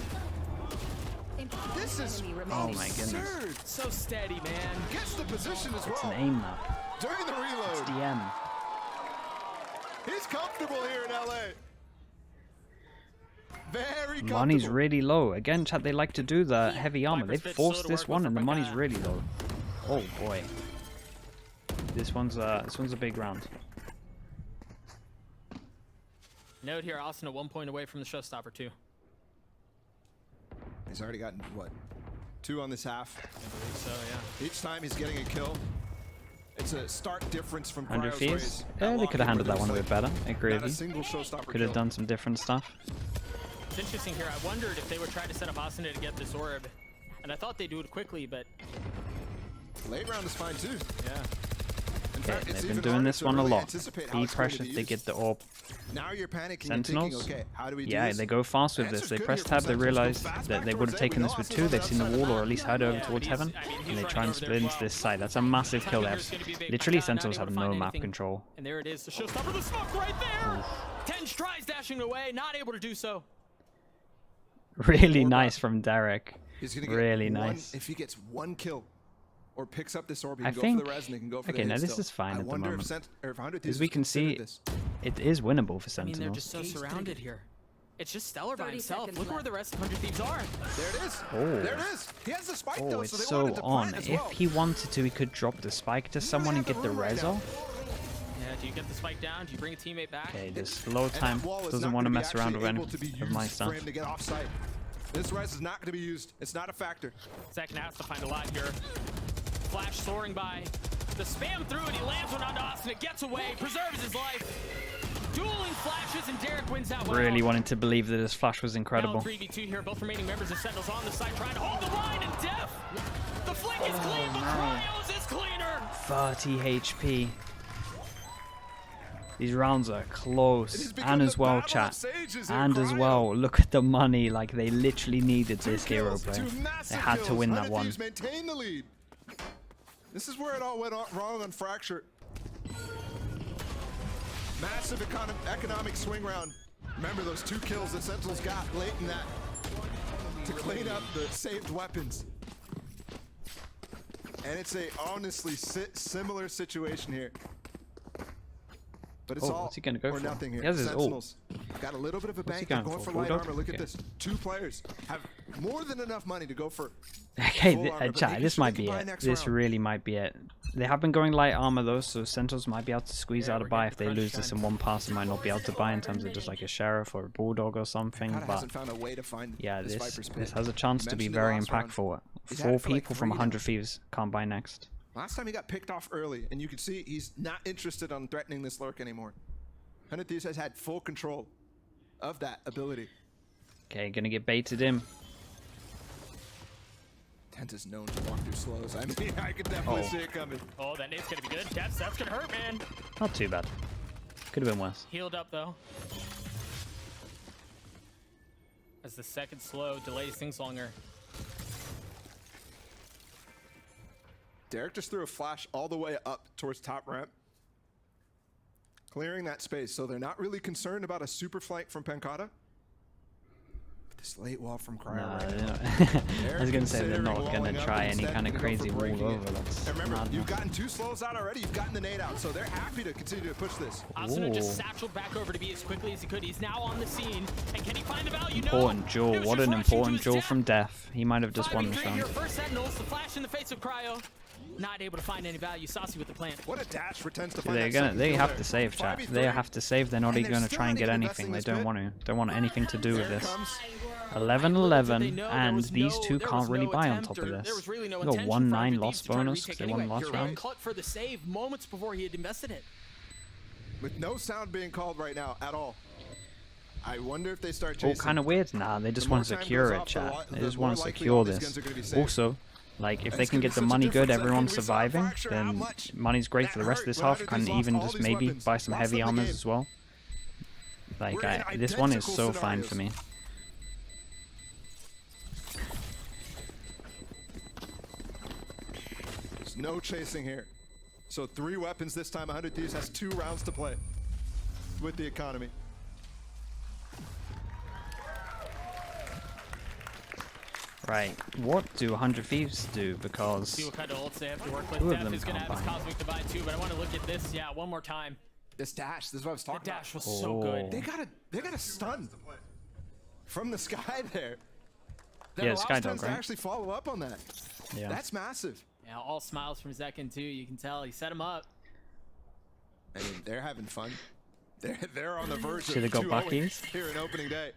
This is Enemy Oh remaining. my goodness. absurd. so steady, man. Gets the position as It's an well. aim map. During the reload. DM. He's comfortable here in LA. Very comfortable. Money's really low. Again, Chad, they like to do the heavy armor. Viper's They've bit slow forced to this work one with and the from money's back. really low. Oh boy. This one's a big round. Note here, Austin at 1 point away from the showstopper too. He's already gotten, what, 2 on this half. I believe so, yeah. Each time he's getting a kill. It's a stark difference from 100 Cryo's fees. race. Yeah, they That could have handled that lock-in one a where bit there's, better. I agree not a with you. single showstopper Could have kill. done some different stuff. It's interesting here. I wondered if they would try to set up Austin to get this orb. And I thought they'd do it quickly, but Late round is fine too. yeah. In Okay, fact, it's they've even been doing harder this to one a really lot. anticipate how Be it's going to pressure be if they get used. the orb. Now you're panicking Sentinels? and thinking, okay, how do we do Yeah, this? they go fast with Answer's this. They good press here from tab, they Sentinels. Go realize fast that back they would towards have A. taken We this know with Austin's 2. They've seen the on the wall, outside or of at least hide over towards heaven. I mean, he's And they running try and over there split as into well. this side. That's a massive kill. They Timing have here's gonna be big. literally Not able Sentinels to have find no map anything. control. And there it is, the showstopper, the smoke right there. 10 tries dashing away, not able to do so. Really Orb nice up. from Derek. He's gonna get Really one, nice. If he gets 1 kill or picks up this orb, he I can go think- for the res and he can go for okay, the now hit this still. is fine I at the wonder moment. if 100 As Thieves we has can see, considered this. it is winnable for I mean, they're Sentinels. just so surrounded here. It's just Stellar by 30 himself. seconds Look where left. the rest of 100 Thieves are. There it is. Oh. There it is. He has the spike Oh, though, it's so they so wanted to on. plant as If well. he wanted to, he could drop the spike to someone and have get the the room right res now. off. Yeah, do you get the spike down? Do you bring a teammate back? Okay, just low And that time. wall is Doesn't not want to gonna be mess around with actually any able to be of my used stuff. for him to get off site. This res is not going to be used. It's not a factor. Second has to find a lot here. Flash soaring by. The spam through and he lands one onto Austin. It gets away, preserves his life. Dueling flashes and Derek wins that one. Really wanted to believe that his flash was incredible. Now 3v2 here. Both remaining members of Sentinels on the side trying to hold the line and Def. The flank is clean, but Cryos is cleaner. 30 HP. These rounds are It has close. become And as the well, battle of chat. sages here, And as Cryo. well, look at the money. Like, they literally needed 2 this hero kills, play. 2 They massive had to kills. win that 100 one. Thieves maintain the lead. This is where it all went wrong on Fracture. Massive economic swing round. Remember those 2 kills that Sentinels got late in that to clean up the saved weapons. And it's a honestly similar situation here. But it's Oh, all what's he gonna go or for? nothing here. He has his ult. Sentinels got a little bit of a What's he bank. They're going going for? for light Bulldog? armor. Look Okay. at this. 2 players have more than enough money to go for Okay, full armor, but chat, maybe this should might they be buy it. next This round? really might be it. They have been going light armor though, so Sentinels might be able to squeeze Yeah, out a we're buy. getting If they crunch lose this time. in one pass, they might not be able to buy in terms of just like a sheriff or a bulldog or something. Kinda But hasn't found a way to find yeah, this this Viper's this pit. has a chance to be Mentioned it very last round. impactful. He's had 4 it for, like, people from 3 now. 100 Thieves can't buy next. Last time he got picked off early, and you could see he's not interested on threatening this lurk anymore. 100 Thieves has had full control of that ability. Okay, gonna get baited in. Tent is known to walk through slows. I mean, I could definitely Oh. see it coming. Oh, that nade's gonna be good. That's gonna hurt, man. Not too bad. Could have been worse. Healed up though. As the second slow delays things longer. Derek just threw a flash all the way up towards top ramp, clearing that space. So they're not really concerned about a super flank from Pancata. But this late wall from Cryo Nah, right they're now. not. I was gonna say they're not gonna Walling up try and any instead kind of gonna go crazy for breaking wall it. over. That's And remember, madness. you've gotten 2 slows out already. You've gotten the nade out, so they're happy to continue to push this. Asuna just Ooh. satcheled back over to be as quickly as he could. He's now on the scene. And can he find the value? Important No. duel. He was What just an rushing to important his duel death. from Def. He might have just won this 5-3 round. here. First Sentinels, the flash in the face of Cryo. Not able to find any value. Saucy with the plant. What a dash returns to find They're that gonna. second They kill have there. to save, chat. 5v3. They have to save. They're not And even they're gonna still try and not get even anything. investing They this don't bit. want to. Don't want anything to do with There this. comes 11-11, There and was these no- two there can't was really no buy on attempt top of or this. There was really no They got intention 1-9 for Hunter loss Thieves to try to bonus retake because they won anyway. last You're round. cut for the save moments before he had invested it. with no sound being called right now at all. I wonder if they start All chasing. kind of weird. Nah, they just The more want to time secure goes it, off, the chat. They the just more want to likely secure all these this. guns are gonna be saved. Also, like, if And they it's can gonna get be the such a money good, difference. everyone's We saw surviving, Fracture, how then much money's great that for the rest of hurt this when half. Hunter Can Thieves lost even all just these maybe weapons. buy some Lost heavy them the armors game. as well. Like, We're in this one is identical so fine for scenarios. me. There's no chasing here. So 3 weapons this time. 100 Thieves has 2 rounds to play with the economy. Right, what do 100 Thieves do? Because See what kind of ults they have to work with. Two of Def them is going to can't have his buy. Cosmic Divide too, but I want to look at this, yeah, one more time. This dash, this is what I was That talking dash about. was so good. They got a stun from the sky there. Yeah, Then Skydog, tends to right? actually follow up on that. yeah, That's massive. Yeah, all smiles from Zekin too. You can tell he set him up. I mean, they're having fun. They're on the verge See, they of got 2-0 Bucky's. here in opening day.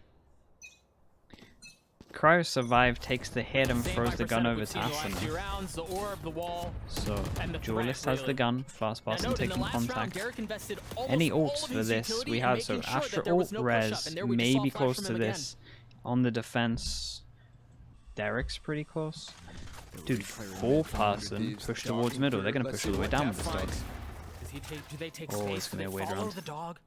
Cryo survived, takes the hit and Same throws the gun 5% over we've to seen the last few Asuna. rounds, the orb, the wall. So and the Duelist threat, has the really. gun, fast Now pass and note, in the taking last round, contact. Derek invested Any almost all ults of for his this utility we in have, so making sure that Astra there was ult, no res, push-up, and there we just maybe saw a flash close from to him again. this. On the defense, Derek's pretty close. Dude, 4-person push towards middle. They're gonna push all the way down with this dog. Does he take? Do they take Oh, space? it's Do gonna they be a weird follow round. the dog?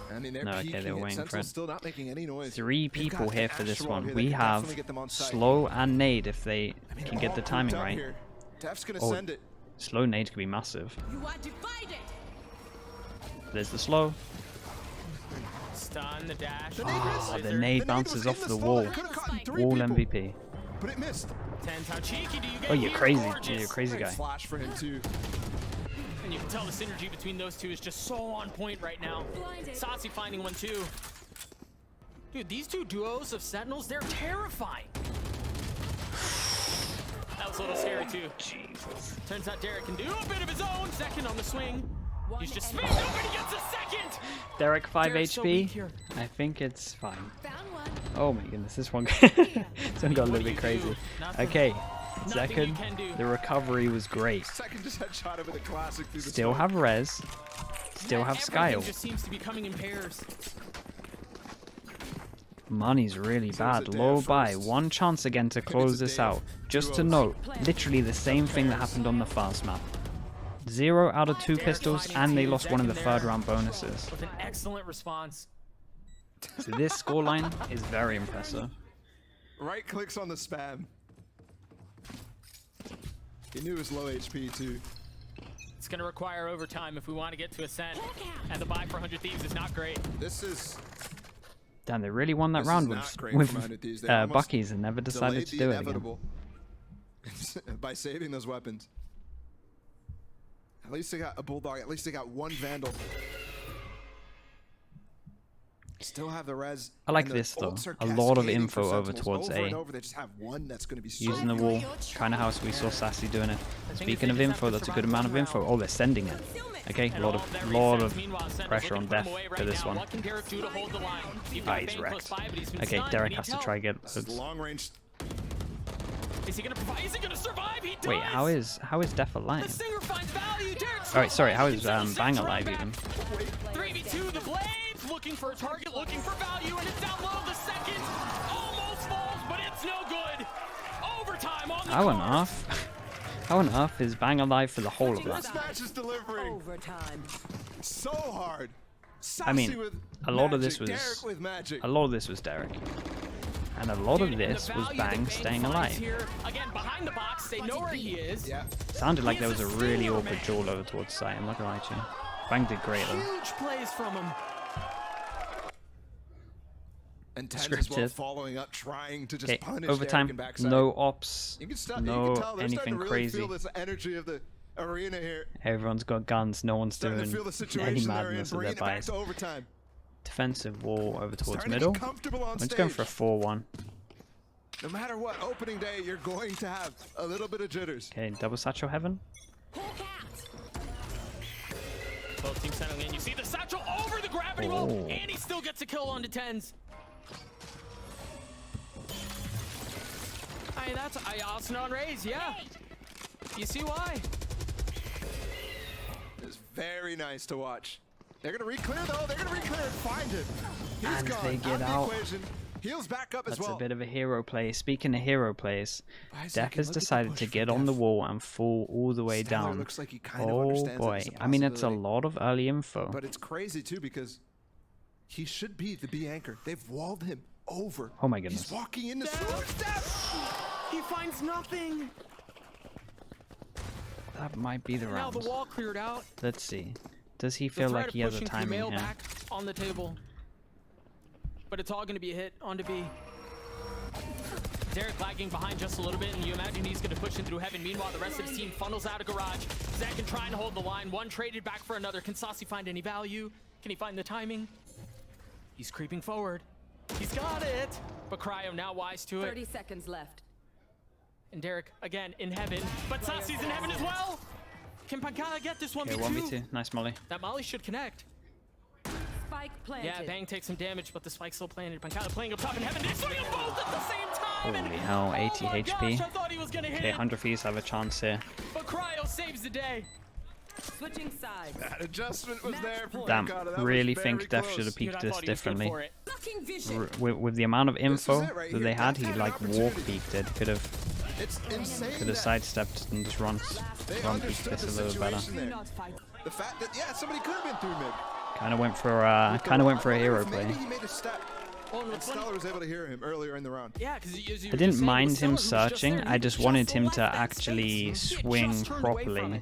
I mean, they're No, okay, peeking they were it. waiting for Sentinel's it. still not making any noise. 3 They've people got here the for this Astral one. here that We can have definitely get them on site. slow and nade if they I mean, can get the all timing grouped up right. here. Def's gonna Oh. send it. Slow nade could be massive. You are divided. There's the slow. Stun the dash. Oh, the Scissor. nade was bounces in off the the slow. wall. It could've caught 3 Wall people, MVP. but it missed. Tens, how cheeky do you get Oh, you're here? crazy. Gorgeous. You're a crazy Great guy. flash for him too. And you can tell the synergy between those two is just so on point right now. Saucy finding one too. Dude, these 2 duos of Sentinels, they're terrifying. That was a little scary too. Jesus. Turns out Derek can do a bit of his own. Second on the swing. He's just spinning. Nobody gets a second. Derek 5 Derek's so weak HP. here. I think it's fine. Found one. Oh my goodness, this one, this one got a What little do bit you crazy. do? Nothing. Okay, Nothing you second, can do. the recovery was great. Second just headshot it with a classic through the Still smoke. have res, still have Everything Skyle. just seems to be coming in pairs. Money's really So bad. it's a Low Dave buy. first. One chance again to It's close a this Dave. out. Just to Duos. note, literally the same thing that happened on the fast map. 0 out of 2 Derek pistols, finding and they two, lost one of the Zekin third there round bonuses. With an excellent response. So this scoreline is very impressive. Right clicks on the spam. He knew it was low HP too. It's going to require overtime if we want to get to Ascent. And the buy for 100 Thieves is not great. This is Damn, they really won that This is round not great with from 100 Thieves. They almost Bucky's and never decided delayed to the do it again. inevitable by saving those weapons. At least they got a Bulldog. At least they got 1 Vandal. Still have the res. I like and the this, though. ults are A lot of cascading info for over Sentinels. towards over A. And over. They just have one that's going to be so Using the good. wall, kind of how we saw Sassy doing it. if Speaking they of just have info, to that's a survive good amount one of info. round. Oh, they're sending it. Okay, a And lot all that lot resets. of Meanwhile, Sentinels pressure on looking to put Def him away for right this now. one. What can Derek do to hold the line? He's Ah, got he's Bane close wrecked. by, but he's been Okay, stunned. Derek Can has he to tell? try get This is loads. long range. Is he gonna provide? Is he gonna survive? He does. Wait, how is Def The alive? Singer finds value. Derek's Alright, sorry, how he is can send Bang the alive back. even? 3v2, the Blades looking for a target, looking for value, and it's down low. The second almost falls, but it's no good. Overtime on the How on card. earth? How on earth is Bang alive for the whole of that? This match is delivering Overtime. so hard. I mean, Sassy with a lot of this magic, was Derek with magic. a lot of this was Derek. And a lot of Dude, and this the was value Bang that staying finds alive. Here, again, behind the box, they know where he is. Yeah. Sounded like there was a really Stealer, awkward man. duel over towards site. I'm not gonna lie to you. Bang did great though. Huge plays from him. And Tens as well Scripted. following up, trying to just Okay, punish Derek overtime, and backside. no ops, You can, you no can tell they're starting anything to really crazy. feel this energy of the arena here. Everyone's got guns. No one's Starting doing to feel the any situation they're in, madness of bringing their it back bias. to overtime. Defensive wall over towards Starting middle. to be comfortable on I'm stage. just going for a 4-1. No matter what opening day, you're going to have a little bit of jitters. Okay, double satchel heaven. Both teams settling in. You see the satchel over the gravity wall, Oh. and he still gets a kill onto Tens. Hey, that's Austin on Rays, yeah. You see why? It's very nice to watch. They're gonna re-clear though. They're gonna re-clear and find him. He's And gone. they get the out. equation. Heals back up as That's well. a bit of a hero play. Speaking of hero plays, Isaac, Def and has look at the decided push to from get on the Def. wall and fall all the way Stellar down. looks like he kind of Oh understands boy. it's a I mean, it's a possibility. lot of early info. But it's crazy too because he should be the B anchor. They've walled him over. Oh my goodness. He's walking into Def. Steph. He finds nothing. That might be the Now the round. wall cleared out. Let's see. Does he The feel threat like of he has a pushing timing Kumail here? back on the table. But it's all going to be a hit onto B. Derek lagging behind just a little bit, and you imagine he's going to push in through heaven. Meanwhile, the rest of his team funnels out of garage. Zakin trying to hold the line. One traded back for another. Can Saucy find any value? Can he find the timing? He's creeping forward. He's got it. But Cryo now wise to it. 30 seconds left. And Derek again in heaven. But Saucy's in heaven as well. Can Pankala get this 1v2? Okay, 1v2. Nice molly. That molly should connect. Spike planted. Yeah, Bang takes some damage, but the spike's still planted. Pankala playing up top in heaven. They're shooting them both at the same time. and- Holy hell, 80 oh my HP. Gosh, I thought he was gonna hit Okay, it, 100 Thieves have a chance here. but Cryo saves the day. Switching sides. That adjustment was there from Damn, Pancata. That was really very think Def close. should have Dude, peeked I this thought he was good differently. for it. Blocking vision. With the amount of info is it right that here. they had, Def he had an like walk opportunity. peeked it. Could have It's insane that sidestepped and just run they peeked understood this the a little better. situation Do there. not fight. The fact that, yeah, somebody could have been through mid. Kind of went for a hero play. Maybe he made a step. Oh, and And what's funny- Stellar was able to hear him earlier in the round. Yeah, because I didn't mind him searching. I just wanted him to actually swing properly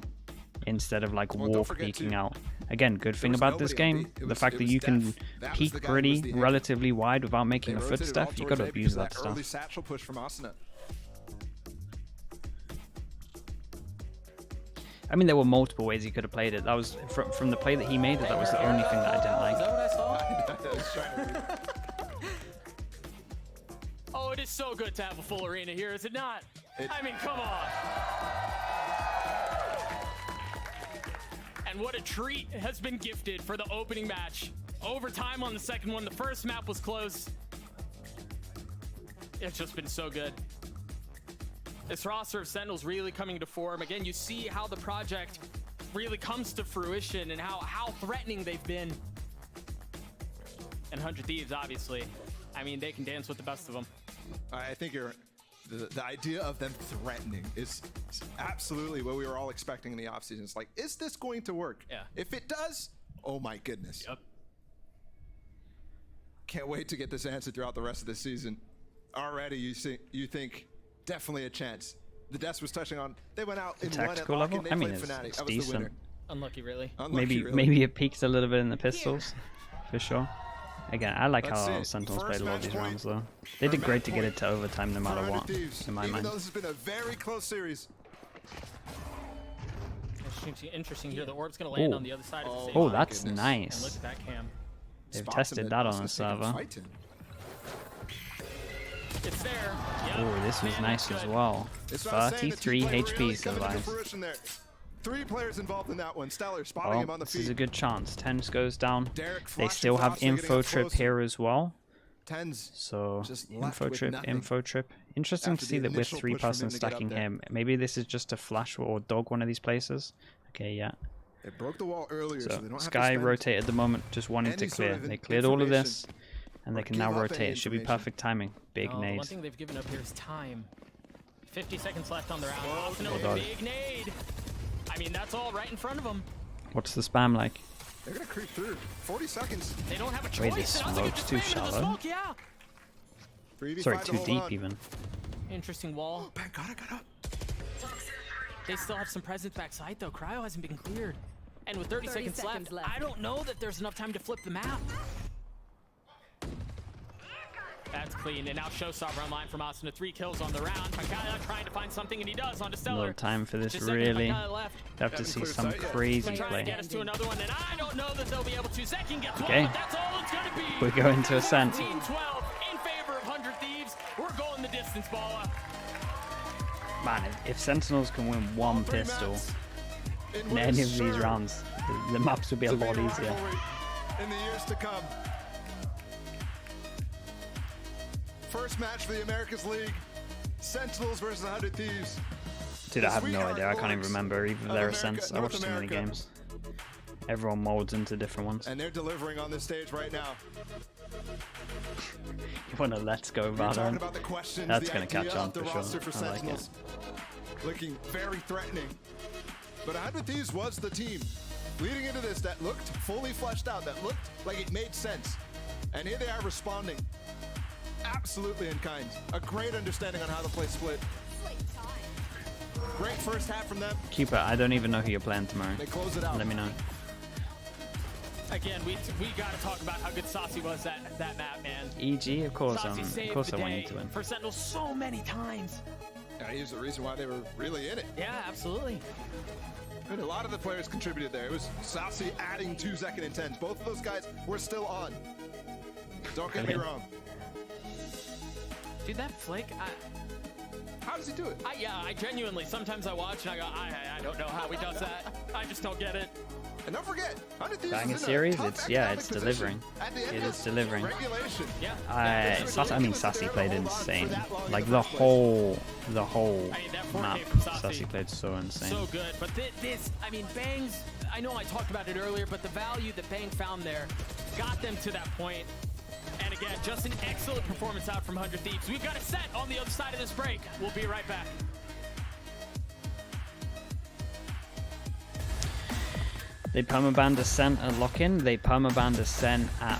instead of like Well, don't walk forget, peeking too, out. Again, good thing was about this nobody on game, B. It the was- fact it that was you can Def. That was peek the guy who was pretty the anchor. relatively wide without They making a rotated all footstep. You towards got to A abuse because of that stuff. early satchel push from Asuna. I mean, there were multiple ways he could have played it. That was from the play that he made. That was the only thing that I didn't Is like. that what I saw? I was trying to Oh, it is so good to have a full arena here, is it not? I mean, come on. And what a treat has been gifted for the opening match. Overtime on the second one. The first map was close. It's just been so good. This roster of Sentinels really coming to form. Again, you see how the project really comes to fruition and how threatening they've been. And 100 Thieves, obviously. I mean, they can dance with the best of them. I think the idea of them threatening is absolutely what we were all expecting in the offseason. It's like, is this going to work? Yeah. If it does, oh my goodness. Yep. Can't wait to get this answer throughout the rest of the season. Already, you think definitely a chance. The Des was touching on. They went out and won at Tactical Lock, level? and they I mean, played it's Fnatic. That was the decent. winner. Unlucky, really. Unlucky, really. Maybe it peaked a little bit in the pistols, for sure. Again, I like Let's how see. Sentinels First played a lot of match these point rounds, though. They did great to get it to overtime no matter 100 what, Thieves, in my even mind. though this has been a very close series. Interesting here. The orb's going to land Oh. on the other side of the stage. Oh, my that's goodness. And look nice. at that cam. They've Spots him tested at- that I was on a gonna say, server. fight him. It's there. Yep. Oh, this was Man, nice that's as good. well. That's what I'm saying, the 33 team play HP really coming to survives. fruition there. 3 players involved in that one. Stellar spotting Oh, him on the this is a feet. good chance. Tens goes down. Derek They flashing still have fast, they're getting info up trip closer. here as well. Tens. So Just left info with trip, nothing. info trip. Interesting After to see the that we're initial push from him 3-person to get up stacking there. here. Maybe this is just to flash or dog one of these places. Okay, yeah. They broke the wall earlier, so, So they don't have Sky to spend rotate at the moment, just wanting to any sort clear. of They cleared all of information this, and they or can now give up any rotate. It should be information. perfect timing. Big Oh, the one nades. thing they've given up here is time. 50 seconds left on the round. Whoa, Austin with a dog. big nade. I mean, that's all right in front of them. What's the spam like? They're going to creep through. 40 seconds. They don't have a choice. Wait, this and Austin smoke's gets too spammed into the shallow? Smoke, yeah. 3v5 Sorry, to too hold deep on. even. Interesting wall. Bang got it, got up. They still have some presence backside though. Cryo hasn't been cleared. And with 30 seconds seconds left, left. I don't know that there's enough time to flip the map. That's clean, and now Showstopper online from Austin to 3 kills on the round. Pagaya trying to find something, and he does on No Stellar. time for this, Just a second, really. Pagaya left. Have to Haven't see cleared some sight yet. crazy Trying to play. get us to another one, and I don't know that they'll be able to. Zekin gets Okay. one, but that's all it's going to be. We're going to Ascent. 14-12 in favor of 100 Thieves. We're going the distance, Balla. Man, if Sentinels can win one Three pistol maps in in any of wins these sure rounds, the maps will be a to be lot easier. rivalry in the years to come. First match for the Americas League. Sentinels versus 100 Thieves. Dude, I have no Sweetheart idea. I can't even Lords remember either of of their America- ascents. I North watched so many America. games. Everyone molds into different ones. And they're delivering on this stage right now. You want to let's go We're talking Valorant? about the questions, That's the gonna idea catch on of the for sure. roster for I like it. Sentinels. Looking very threatening. But 100 Thieves was the team leading into this that looked fully fleshed out, that looked like it made sense. And here they are responding. Absolutely in kind. A great understanding on how the play split. Great first half from them. Keeper, I don't even know who you're playing tomorrow. They close it out. Let me know. Again, we got to talk about how good Saucy was that map, man. EG, of course. Saucy Of saved course, the I want you day to win. for Sentinels so many times. And here's the reason why they were really in it. Yeah, absolutely. And a lot of the players contributed there. It was Saucy adding 2 second and 10s. Both of those guys were still on. Don't get me wrong. Dude, that flick, How does he do it? I genuinely, sometimes I watch and I go, I don't know how he does that. I just don't get it. And don't forget, 100 Thieves Bang a is in series, tough it's economic it's position delivering. at the end It of is delivering. Regulation. Yeah. I mean, Sassy played insane. Like the whole I mean, that 4K map. from Saucy. Sassy played so insane. So good. But this, I mean, Bang's, I know I talked about it earlier, but the value that Bang found there got them to that point. And again, just an excellent performance out from 100 Thieves. We've got a set on the other side of this break. We'll be right back. They permabanned Ascent at lock-in. They permabanned Ascent at